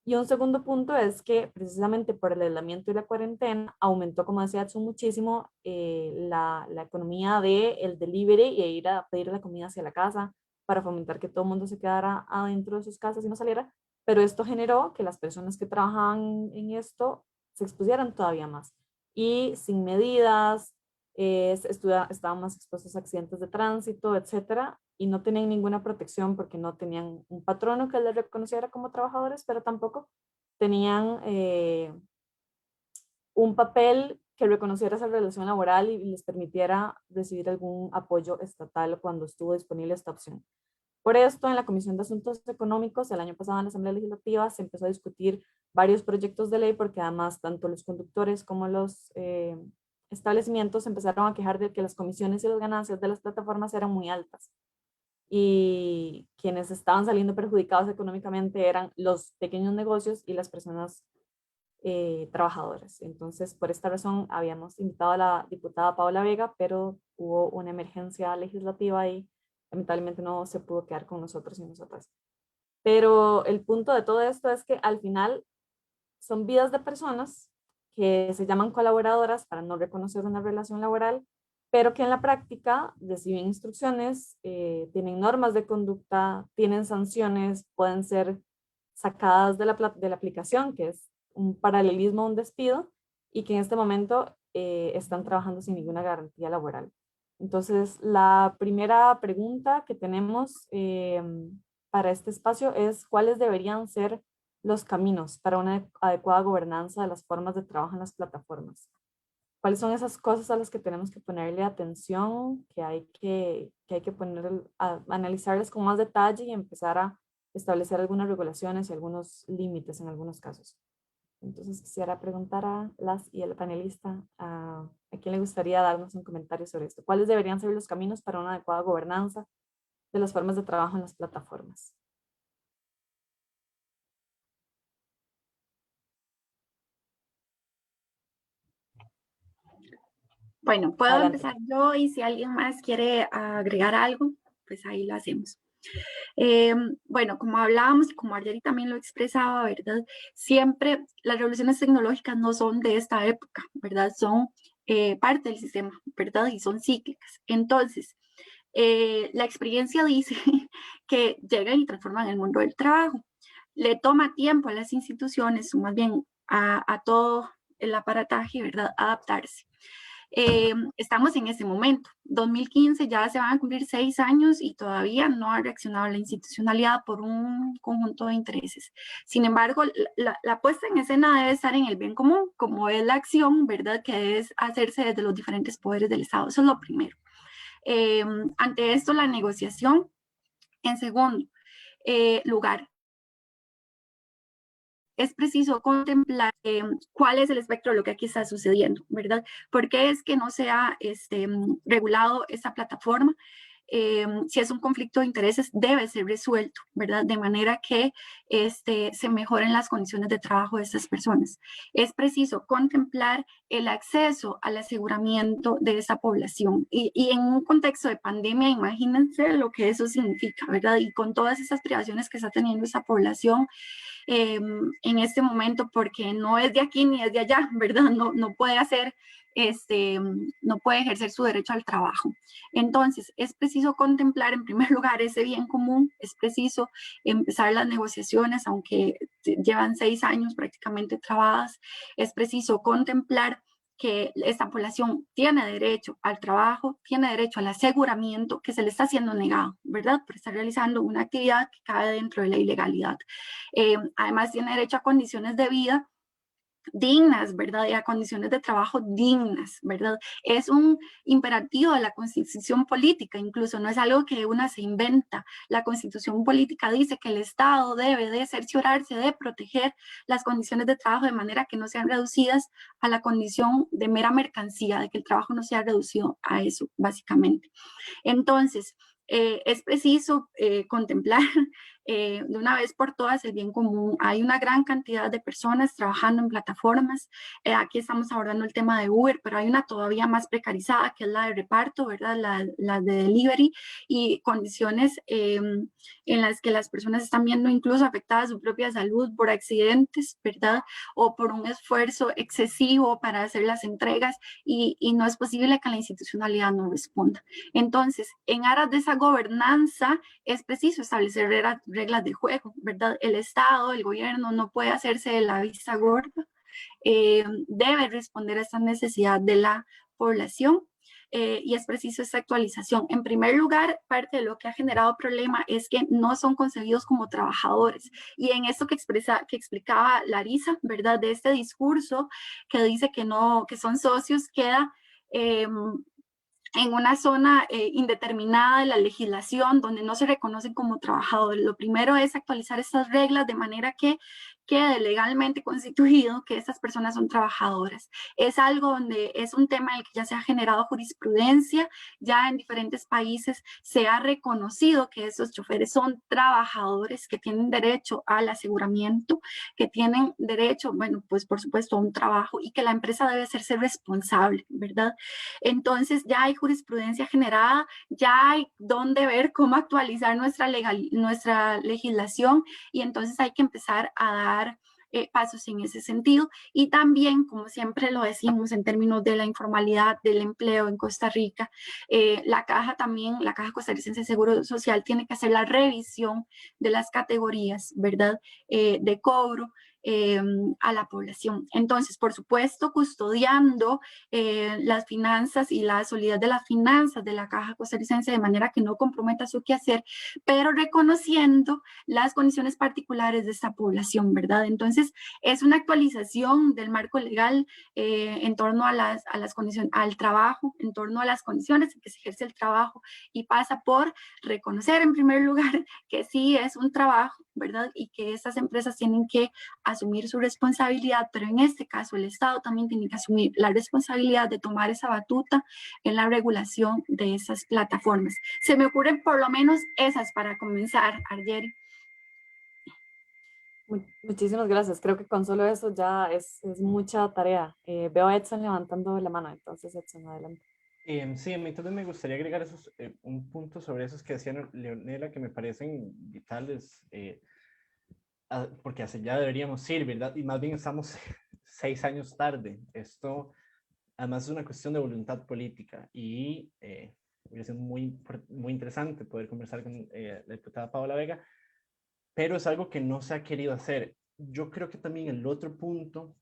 Y un segundo punto es que precisamente por el aislamiento y la cuarentena aumentó, como decía Edson, muchísimo la economía del delivery y ir a pedir la comida hacia la casa para fomentar que todo el mundo se quedara adentro de sus casas y no saliera. Pero esto generó que las personas que trabajaban en esto se expusieran todavía más. Y sin medidas, estaban más expuestos a accidentes de tránsito, etcétera, y no tenían ninguna protección porque no tenían un patrono que les reconociera como trabajadores, pero tampoco tenían un papel que reconociera esa relación laboral y les permitiera recibir algún apoyo estatal cuando estuvo disponible esta opción. Por esto, en la Comisión de Asuntos Económicos, el año pasado en la Asamblea Legislativa, se empezó a discutir varios proyectos de ley porque además tanto los conductores como los establecimientos empezaron a quejar de que las comisiones y las ganancias de las plataformas eran muy altas. Y quienes estaban saliendo perjudicados económicamente eran los pequeños negocios y las personas trabajadoras. Entonces, por esta razón, habíamos invitado a la diputada Paola Vega, pero hubo una emergencia legislativa y lamentablemente no se pudo quedar con nosotros y nosotras. Pero el punto de todo esto es que al final son vidas de personas que se llaman colaboradoras para no reconocer una relación laboral, pero que en la práctica reciben instrucciones, tienen normas de conducta, tienen sanciones, pueden ser sacadas de la aplicación, que es un paralelismo a un despido, y que en este momento están trabajando sin ninguna garantía laboral. Entonces, la primera pregunta que tenemos para este espacio es ¿cuáles deberían ser los caminos para una adecuada gobernanza de las formas de trabajo en las plataformas? ¿Cuáles son esas cosas a las que tenemos que ponerle atención, que hay que analizarlas con más detalle y empezar a establecer algunas regulaciones y algunos límites en algunos casos? Entonces quisiera preguntar a las y al panelista a quién le gustaría darnos un comentario sobre esto. ¿Cuáles deberían ser los caminos para una adecuada gobernanza de las formas de trabajo en las plataformas? Bueno, puedo Adelante. empezar yo y si alguien más quiere agregar algo, pues ahí lo hacemos. Bueno, como hablábamos y como Marjorie también lo expresaba, ¿verdad? Siempre las revoluciones tecnológicas no son de esta época, ¿verdad? Son parte del sistema, ¿verdad? Y son cíclicas. Entonces, la experiencia dice que llegan y transforman el mundo del trabajo. Le toma tiempo a las instituciones, o más bien a todo el aparataje, ¿verdad? Adaptarse. Estamos en ese momento. 2015 ya se van a cumplir 6 años y todavía no ha reaccionado la institucionalidad por un conjunto de intereses. Sin embargo, la puesta en escena debe estar en el bien común, como es la acción, ¿verdad? Que debe hacerse desde los diferentes poderes del Estado. Eso es lo primero. Ante esto, la negociación. En segundo lugar, es preciso contemplar cuál es el espectro de lo que aquí está sucediendo, ¿verdad? ¿Por qué es que no se ha regulado esta plataforma? Si es un conflicto de intereses, debe ser resuelto, ¿verdad? De manera que se mejoren las condiciones de trabajo de estas personas. Es preciso contemplar el acceso al aseguramiento de esa población. Y en un contexto de pandemia, imagínense lo que eso significa, ¿verdad? Y con todas esas privaciones que está teniendo esa población, en este momento, porque no es de aquí ni es de allá, ¿verdad? No puede hacer, no puede ejercer su derecho al trabajo. Entonces, es preciso contemplar en primer lugar ese bien común, es preciso empezar las negociaciones, aunque llevan 6 años prácticamente trabadas, es preciso contemplar que esta población tiene derecho al trabajo, tiene derecho al aseguramiento que se le está siendo negado, ¿verdad? Por estar realizando una actividad que cae dentro de la ilegalidad. Además, tiene derecho a condiciones de vida dignas, ¿verdad? Y a condiciones de trabajo dignas, ¿verdad? Es un imperativo de la Constitución política, incluso no es algo que una se inventa. La Constitución política dice que el Estado debe de cerciorarse de proteger las condiciones de trabajo de manera que no sean reducidas a la condición de mera mercancía, de que el trabajo no sea reducido a eso, básicamente. Entonces, es preciso contemplar de una vez por todas el bien común. Hay una gran cantidad de personas trabajando en plataformas. Aquí estamos abordando el tema de Uber, pero hay una todavía más precarizada, que es la de reparto, ¿verdad? La de delivery, y condiciones en las que las personas están viendo incluso afectada su propia salud por accidentes, ¿verdad? O por un esfuerzo excesivo para hacer las entregas, y no es posible que la institucionalidad no responda. Entonces, en aras de esa gobernanza, es preciso establecer reglas de juego, ¿verdad? El Estado, el gobierno no puede hacerse de la vista gorda, debe responder a esta necesidad de la población. Y es preciso esta actualización. En primer lugar, parte de lo que ha generado problema es que no son concebidos como trabajadores. Y en esto que explicaba Larisa, ¿verdad? De este discurso que dice que no, que son socios, queda en una zona indeterminada de la legislación donde no se reconocen como trabajadores. Lo primero es actualizar estas reglas de manera que quede legalmente constituido que estas personas son trabajadoras. Es algo donde es un tema en el que ya se ha generado jurisprudencia, ya en diferentes países se ha reconocido que esos choferes son trabajadores, que tienen derecho al aseguramiento, que tienen derecho, bueno, pues por supuesto a un trabajo, y que la empresa debe hacerse responsable, ¿verdad? Entonces ya hay jurisprudencia generada, ya hay dónde ver cómo actualizar nuestra legislación, y entonces hay que empezar a dar pasos en ese sentido. Y también, como siempre lo decimos en términos de la informalidad del empleo en Costa Rica, la Caja Costarricense de Seguro Social tiene que hacer la revisión de las categorías, ¿verdad? De cobro a la población. Entonces, por supuesto, custodiando las finanzas y la solidez de las finanzas de la Caja Costarricense de manera que no comprometa su quehacer, pero reconociendo las condiciones particulares de esta población, ¿verdad? Entonces, es una actualización del marco legal en torno a las condiciones, al trabajo, en torno a las condiciones en que se ejerce el trabajo, y pasa por reconocer en primer lugar que sí es un trabajo, ¿verdad? Y que estas empresas tienen que asumir su responsabilidad, pero en este caso el Estado también tiene que asumir la responsabilidad de tomar esa batuta en la regulación de esas plataformas. Se me ocurren por lo menos esas para comenzar, Argeri. Muchísimas gracias. Creo que con solo eso ya es mucha tarea. Veo a Edson levantando la mano, entonces Edson, adelante. Sí, a mí también me gustaría agregar un punto sobre esos que decía Leonela, que me parecen vitales, porque hacia allá deberíamos ir, ¿verdad? Y más bien estamos 6 años tarde. Esto, además, es una cuestión de voluntad política, y hubiera sido muy interesante poder conversar con la diputada Paola Vega, pero es algo que no se ha querido hacer. Yo creo que también el otro punto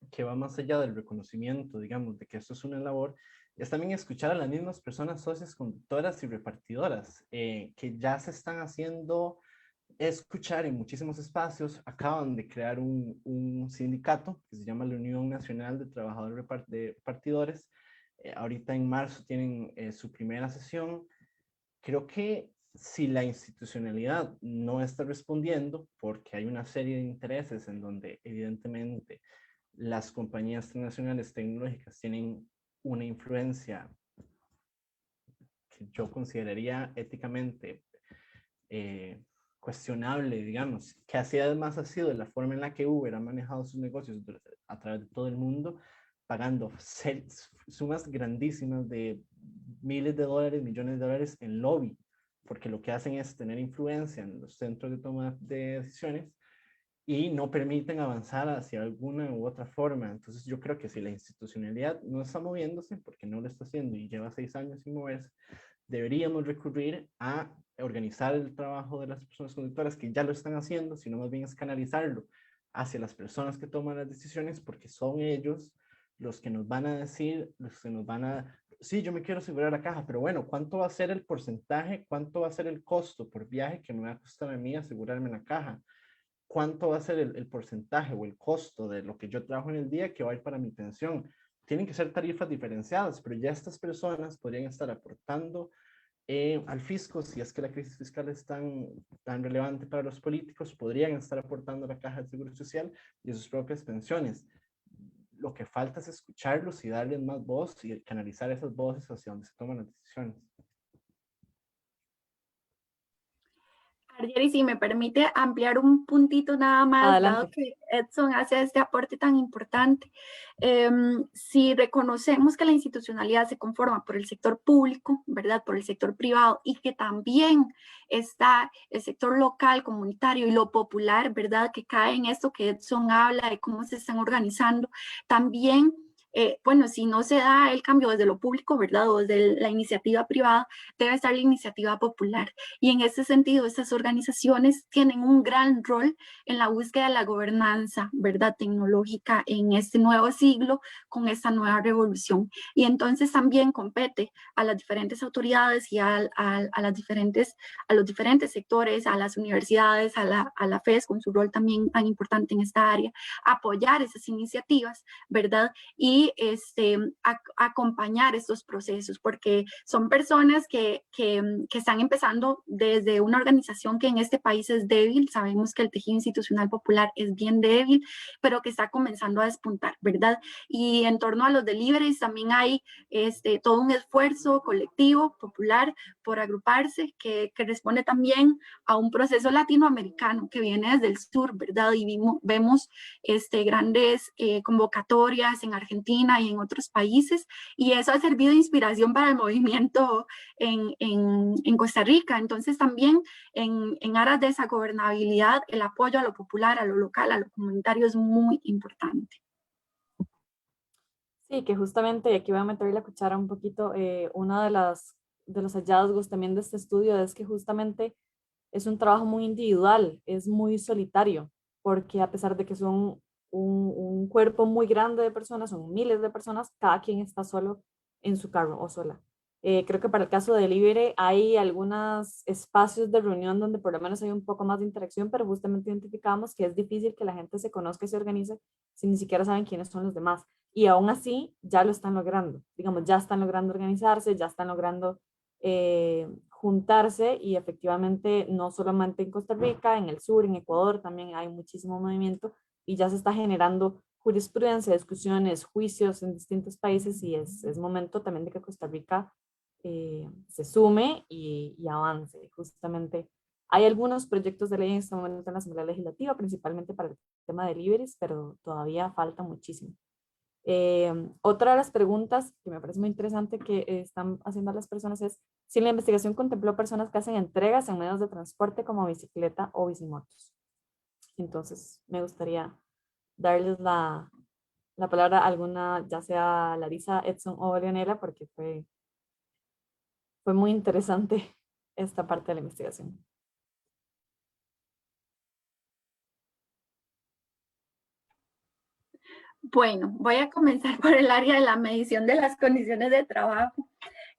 que va más allá del reconocimiento, digamos, de que esto es una labor, es también escuchar a las mismas personas socias, conductoras y repartidoras, que ya se están haciendo escuchar en muchísimos espacios. Acaban de crear un sindicato que se llama la Unión Nacional de Trabajadores de Repartidores. Ahorita en marzo tienen su primera sesión. Creo que si la institucionalidad no está respondiendo, porque hay una serie de intereses en donde evidentemente las compañías transnacionales tecnológicas tienen una influencia que yo consideraría éticamente cuestionable, digamos, que así además ha sido la forma en la que Uber ha manejado sus negocios a través de todo el mundo, pagando sumas grandísimas de miles de dólares, millones de dólares en lobby, porque lo que hacen es tener influencia en los centros de toma de decisiones y no permiten avanzar hacia alguna u otra forma. Entonces yo creo que si la institucionalidad no está moviéndose, porque no lo está haciendo y lleva 6 años sin moverse, deberíamos recurrir a organizar el trabajo de las personas conductoras que ya lo están haciendo, sino más bien es canalizarlo hacia las personas que toman las decisiones, porque son ellos los que nos van a decir, los que nos van a, sí, yo me quiero asegurar la caja, pero bueno, ¿cuánto va a ser el porcentaje? ¿Cuánto va a ser el costo por viaje que me va a costar a mí asegurarme la caja? cuánto va a ser el porcentaje o el costo de lo que yo trabajo en el día que va a ir para mi pensión. Tienen que ser tarifas diferenciadas, pero ya estas personas podrían estar aportando al fisco, si es que la crisis fiscal es tan relevante para los políticos, podrían estar aportando a la caja de seguro social y a sus propias pensiones. Lo que falta es escucharlos y darles más voz y canalizar esas voces hacia donde se toman las decisiones. Argeri, si me permite ampliar un puntito nada más, Adelante. dado que Edson hace este aporte tan importante. Si reconocemos que la institucionalidad se conforma por el sector público, ¿verdad? Por el sector privado, y que también está el sector local, comunitario y lo popular, ¿verdad? Que cae en esto que Edson habla de cómo se están organizando, también bueno, si no se da el cambio desde lo público, ¿verdad? O desde la iniciativa privada, debe estar la iniciativa popular. Y en ese sentido, estas organizaciones tienen un gran rol en la búsqueda de la gobernanza, ¿verdad? Tecnológica en este nuevo siglo, con esta nueva revolución. Y entonces también compete a las diferentes autoridades y a los diferentes sectores, a las universidades, a la FES, con su rol también tan importante en esta área, apoyar esas iniciativas, ¿verdad? Y acompañar estos procesos, porque son personas que están empezando desde una organización que en este país es débil. Sabemos que el tejido institucional popular es bien débil, pero que está comenzando a despuntar, ¿verdad? Y en torno a los deliveries también hay todo un esfuerzo colectivo, popular, por agruparse, que responde también a un proceso latinoamericano que viene desde el sur, ¿verdad? Y vemos grandes convocatorias en Argentina y en otros países, y eso ha servido de inspiración para el movimiento en Costa Rica. Entonces también en aras de esa gobernabilidad, el apoyo a lo popular, a lo local, a lo comunitario es muy importante. Sí, que justamente, y aquí voy a meter la cuchara un poquito, uno de los hallazgos también de este estudio es que justamente es un trabajo muy individual, es muy solitario, porque a pesar de que son un cuerpo muy grande de personas, son miles de personas, cada quien está solo en su carro o sola. Creo que para el caso de Delivery hay algunos espacios de reunión donde por lo menos hay un poco más de interacción, pero justamente identificamos que es difícil que la gente se conozca y se organice si ni siquiera saben quiénes son los demás. Y aún así ya lo están logrando, digamos, ya están logrando organizarse, ya están logrando juntarse, y efectivamente no solamente en Costa Rica, en el sur, en Ecuador también hay muchísimo movimiento y ya se está generando jurisprudencia, discusiones, juicios en distintos países, y es momento también de que Costa Rica se sume y avance. Justamente hay algunos proyectos de ley en este momento en la Asamblea Legislativa, principalmente para el tema de deliveries, pero todavía falta muchísimo. Otra de las preguntas que me parece muy interesante que están haciendo las personas es si la investigación contempló personas que hacen entregas en medios de transporte como bicicleta o bicimotos. Entonces me gustaría darles la palabra a alguna, ya sea Larisa, Edson o Leonela, porque fue muy interesante esta parte de la investigación. Bueno, voy a comenzar por el área de la medición de las condiciones de trabajo.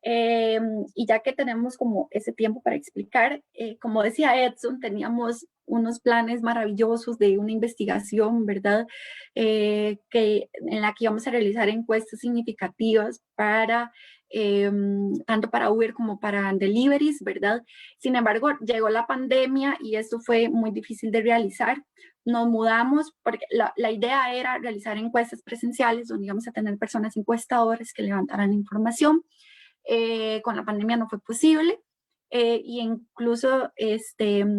Y ya que tenemos como ese tiempo para explicar, como decía Edson, teníamos unos planes maravillosos de una investigación, ¿verdad? En la que íbamos a realizar encuestas significativas para tanto para Uber como para deliveries, ¿verdad? Sin embargo, llegó la pandemia y esto fue muy difícil de realizar. Nos mudamos porque la idea era realizar encuestas presenciales donde íbamos a tener personas encuestadoras que levantaran información. Con la pandemia no fue posible, y incluso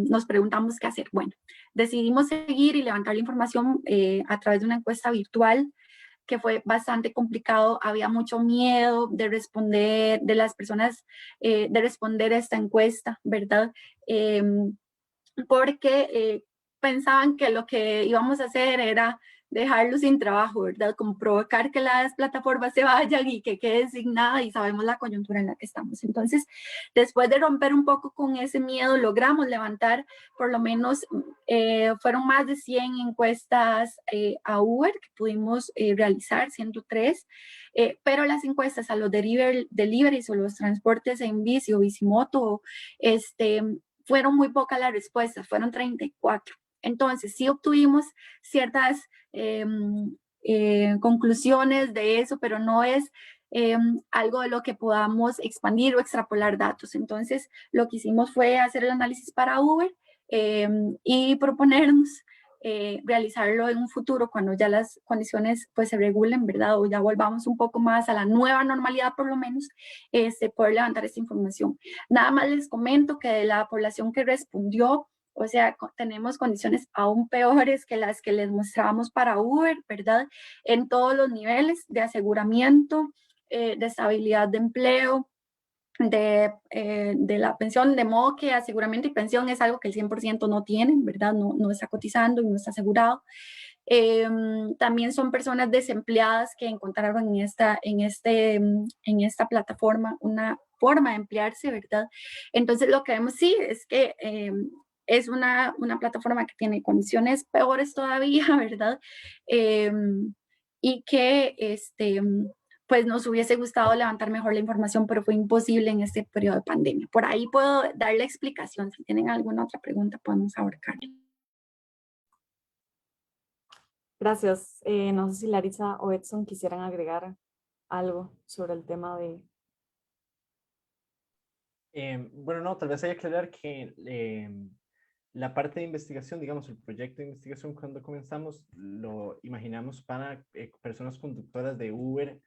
nos preguntamos qué hacer. Bueno, decidimos seguir y levantar la información a través de una encuesta virtual, que fue bastante complicado. Había mucho miedo de responder, de las personas, de responder a esta encuesta, ¿verdad? Porque pensaban que lo que íbamos a hacer era dejarlos sin trabajo, ¿verdad? Como provocar que las plataformas se vayan y que quede sin nada, y sabemos la coyuntura en la que estamos. Entonces, después de romper un poco con ese miedo, logramos levantar por lo menos, fueron más de 100 encuestas a Uber que pudimos realizar, 103, pero las encuestas a los deliveries o los transportes en bici o bicimoto, fueron muy pocas las respuestas, fueron 34. Entonces, sí obtuvimos ciertas conclusiones de eso, pero no es algo de lo que podamos expandir o extrapolar datos. Entonces, lo que hicimos fue hacer el análisis para Uber y proponernos realizarlo en un futuro cuando ya las condiciones pues se regulen, ¿verdad? O ya volvamos un poco más a la nueva normalidad por lo menos, poder levantar esta información. Nada más les comento que de la población que respondió, o sea, tenemos condiciones aún peores que las que les mostrábamos para Uber, ¿verdad? En todos los niveles de aseguramiento, de estabilidad de empleo, de la pensión, de modo que aseguramiento y pensión es algo que el 100% no tienen, ¿verdad? No está cotizando y no está asegurado. También son personas desempleadas que encontraron en esta plataforma una forma de emplearse, ¿verdad? Entonces lo que vemos sí es que es una plataforma que tiene condiciones peores todavía, ¿verdad? Y que pues nos hubiese gustado levantar mejor la información, pero fue imposible en este periodo de pandemia. Por ahí puedo dar la explicación. Si tienen alguna otra pregunta, podemos abarcar. Gracias. No sé si Larisa o Edson quisieran agregar algo sobre el tema de... Bueno, no, tal vez hay que aclarar que la parte de investigación, digamos, el proyecto de investigación cuando comenzamos, lo imaginamos para personas conductoras de Uber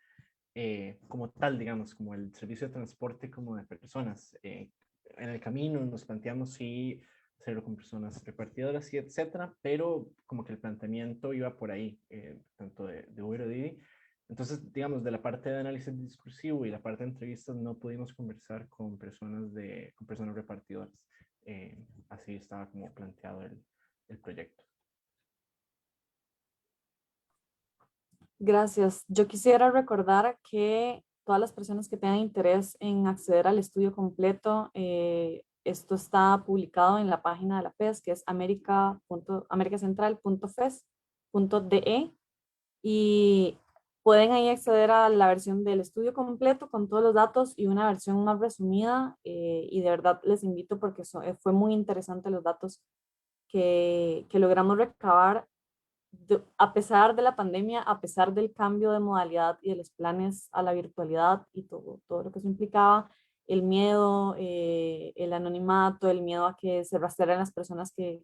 como tal, digamos, como el servicio de transporte como de personas. En el camino nos planteamos si hacerlo con personas repartidoras y etcétera, pero como que el planteamiento iba por ahí, tanto de Uber o Didi. Entonces, digamos, de la parte de análisis discursivo y la parte de entrevistas no pudimos conversar con personas repartidoras. Así estaba como planteado el proyecto. Gracias. Yo quisiera recordar que todas las personas que tengan interés en acceder al estudio completo, esto está publicado en la página de la FES, que es americacentral.fes.de, y pueden ahí acceder a la versión del estudio completo con todos los datos y una versión más resumida, y de verdad les invito porque fue muy interesante los datos que logramos recabar a pesar de la pandemia, a pesar del cambio de modalidad y de los planes a la virtualidad y todo lo que eso implicaba, el miedo, el anonimato, el miedo a que se rastrearan las personas que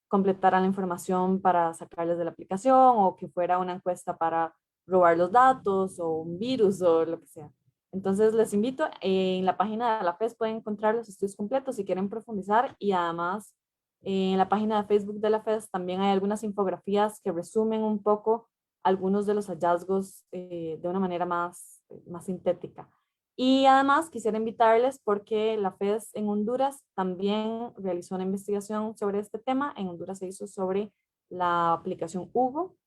completaran la información para sacarles de la aplicación o que fuera una encuesta para robar los datos o un virus o lo que sea. Entonces les invito, en la página de la FES pueden encontrar los estudios completos si quieren profundizar, y además en la página de Facebook de la FES también hay algunas infografías que resumen un poco algunos de los hallazgos de una manera más sintética. Y además quisiera invitarles porque la FES en Honduras también realizó una investigación sobre este tema. En Honduras se hizo sobre la aplicación Hugo,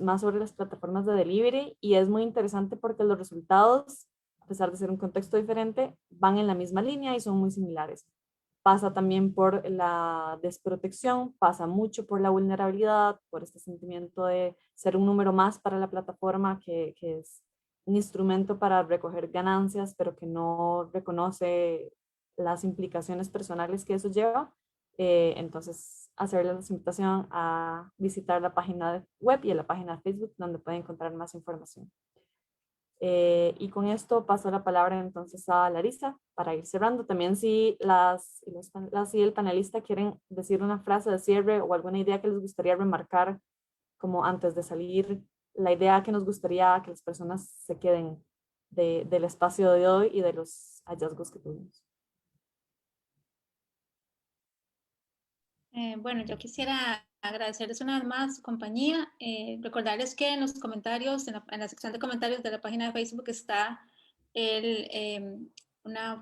más sobre las plataformas de delivery, y es muy interesante porque los resultados, a pesar de ser un contexto diferente, van en la misma línea y son muy similares. Pasa también por la desprotección, pasa mucho por la vulnerabilidad, por este sentimiento de ser un número más para la plataforma que es un instrumento para recoger ganancias, pero que no reconoce las implicaciones personales que eso lleva. Entonces, hacerles la invitación a visitar la página web y la página de Facebook, donde pueden encontrar más información. Y con esto paso la palabra entonces a Larisa para ir cerrando. También si el panelista quieren decir una frase de cierre o alguna idea que les gustaría remarcar como antes de salir, la idea que nos gustaría que las personas se queden del espacio de hoy y de los hallazgos que tuvimos. Bueno, yo quisiera agradecerles una vez más su compañía, recordarles que en los comentarios, en la sección de comentarios de la página de Facebook está un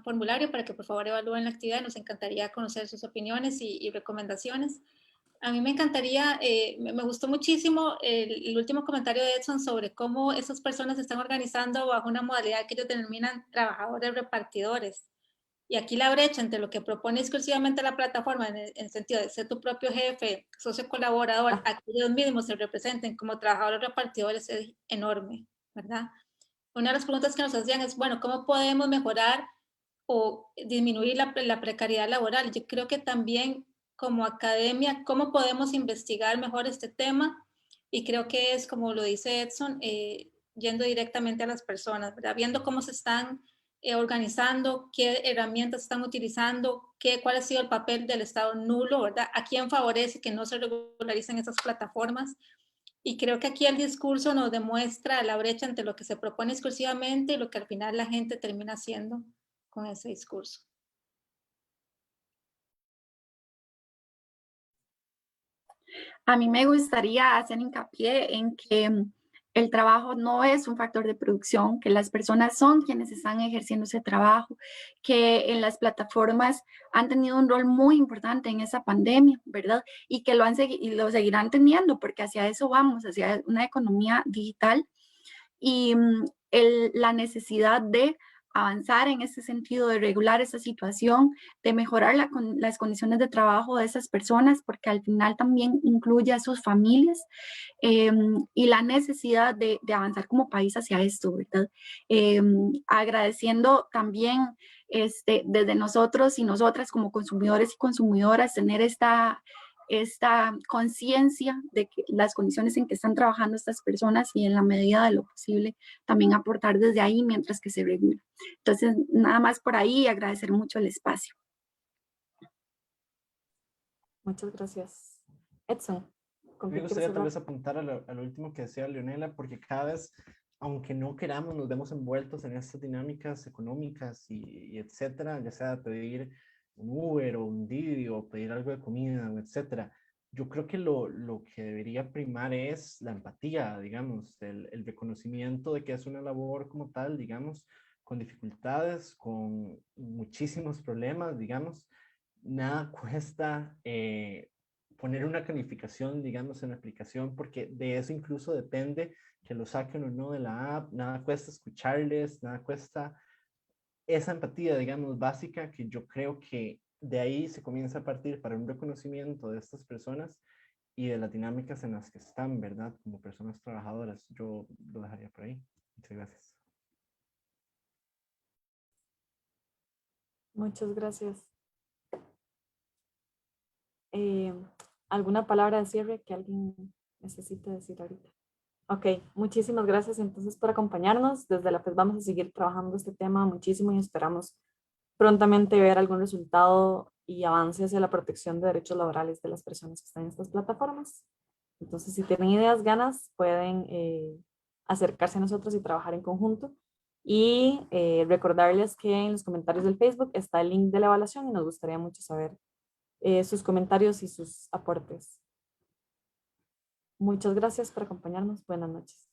formulario para que por favor evalúen la actividad. Nos encantaría conocer sus opiniones y recomendaciones. A mí me encantaría, me gustó muchísimo el último comentario de Edson sobre cómo esas personas se están organizando bajo una modalidad que ellos denominan trabajadores repartidores. Y aquí la brecha entre lo que propone exclusivamente la plataforma en el sentido de ser tu propio jefe, socio colaborador, a que ellos mismos se representen como trabajadores repartidores es enorme, ¿verdad? Una de las preguntas que nos hacían es, bueno, ¿cómo podemos mejorar o disminuir la precariedad laboral? Yo creo que también como academia, cómo podemos investigar mejor este tema, y creo que es, como lo dice Edson, yendo directamente a las personas, ¿verdad? Viendo cómo se están organizando, qué herramientas están utilizando, cuál ha sido el papel del Estado nulo, ¿verdad? ¿A quién favorece que no se regularicen esas plataformas? Y creo que aquí el discurso nos demuestra la brecha entre lo que se propone exclusivamente y lo que al final la gente termina haciendo con ese discurso. A mí me gustaría hacer hincapié en que el trabajo no es un factor de producción, que las personas son quienes están ejerciendo ese trabajo, que en las plataformas han tenido un rol muy importante en esa pandemia, ¿verdad? Y que lo seguirán teniendo, porque hacia eso vamos, hacia una economía digital, y la necesidad de avanzar en ese sentido, de regular esa situación, de mejorar las condiciones de trabajo de esas personas, porque al final también incluye a sus familias, y la necesidad de avanzar como país hacia esto, ¿verdad? Agradeciendo también desde nosotros y nosotras como consumidores y consumidoras tener esta conciencia de que las condiciones en que están trabajando estas personas, y en la medida de lo posible también aportar desde ahí mientras que se regula. Entonces, nada más por ahí, agradecer mucho el espacio. Muchas gracias. Edson, ¿con Me qué gustaría quieres tal hablar? vez apuntar a lo último que decía Leonela, porque cada vez, aunque no queramos, nos vemos envueltos en estas dinámicas económicas y etcétera, ya sea pedir un Uber o un Didi o pedir algo de comida, o etcétera. Yo creo que lo que debería primar es la empatía, digamos, el reconocimiento de que es una labor como tal, digamos, con dificultades, con muchísimos problemas, digamos. Nada cuesta poner una calificación, digamos, en la aplicación, porque de eso incluso depende que lo saquen o no de la app. Nada cuesta escucharles, nada cuesta esa empatía, digamos, básica, que yo creo que de ahí se comienza a partir para un reconocimiento de estas personas y de las dinámicas en las que están, ¿verdad? Como personas trabajadoras. Yo lo dejaría por ahí. Muchas gracias. Muchas gracias. ¿Alguna palabra de cierre que alguien necesite decir ahorita? Ok, muchísimas gracias entonces por acompañarnos. Desde la FES vamos a seguir trabajando este tema muchísimo y esperamos prontamente ver algún resultado y avance hacia la protección de derechos laborales de las personas que están en estas plataformas. Entonces, si tienen ideas, ganas, pueden acercarse a nosotros y trabajar en conjunto. Y recordarles que en los comentarios del Facebook está el link de la evaluación y nos gustaría mucho saber sus comentarios y sus aportes. Muchas gracias por acompañarnos. Buenas noches.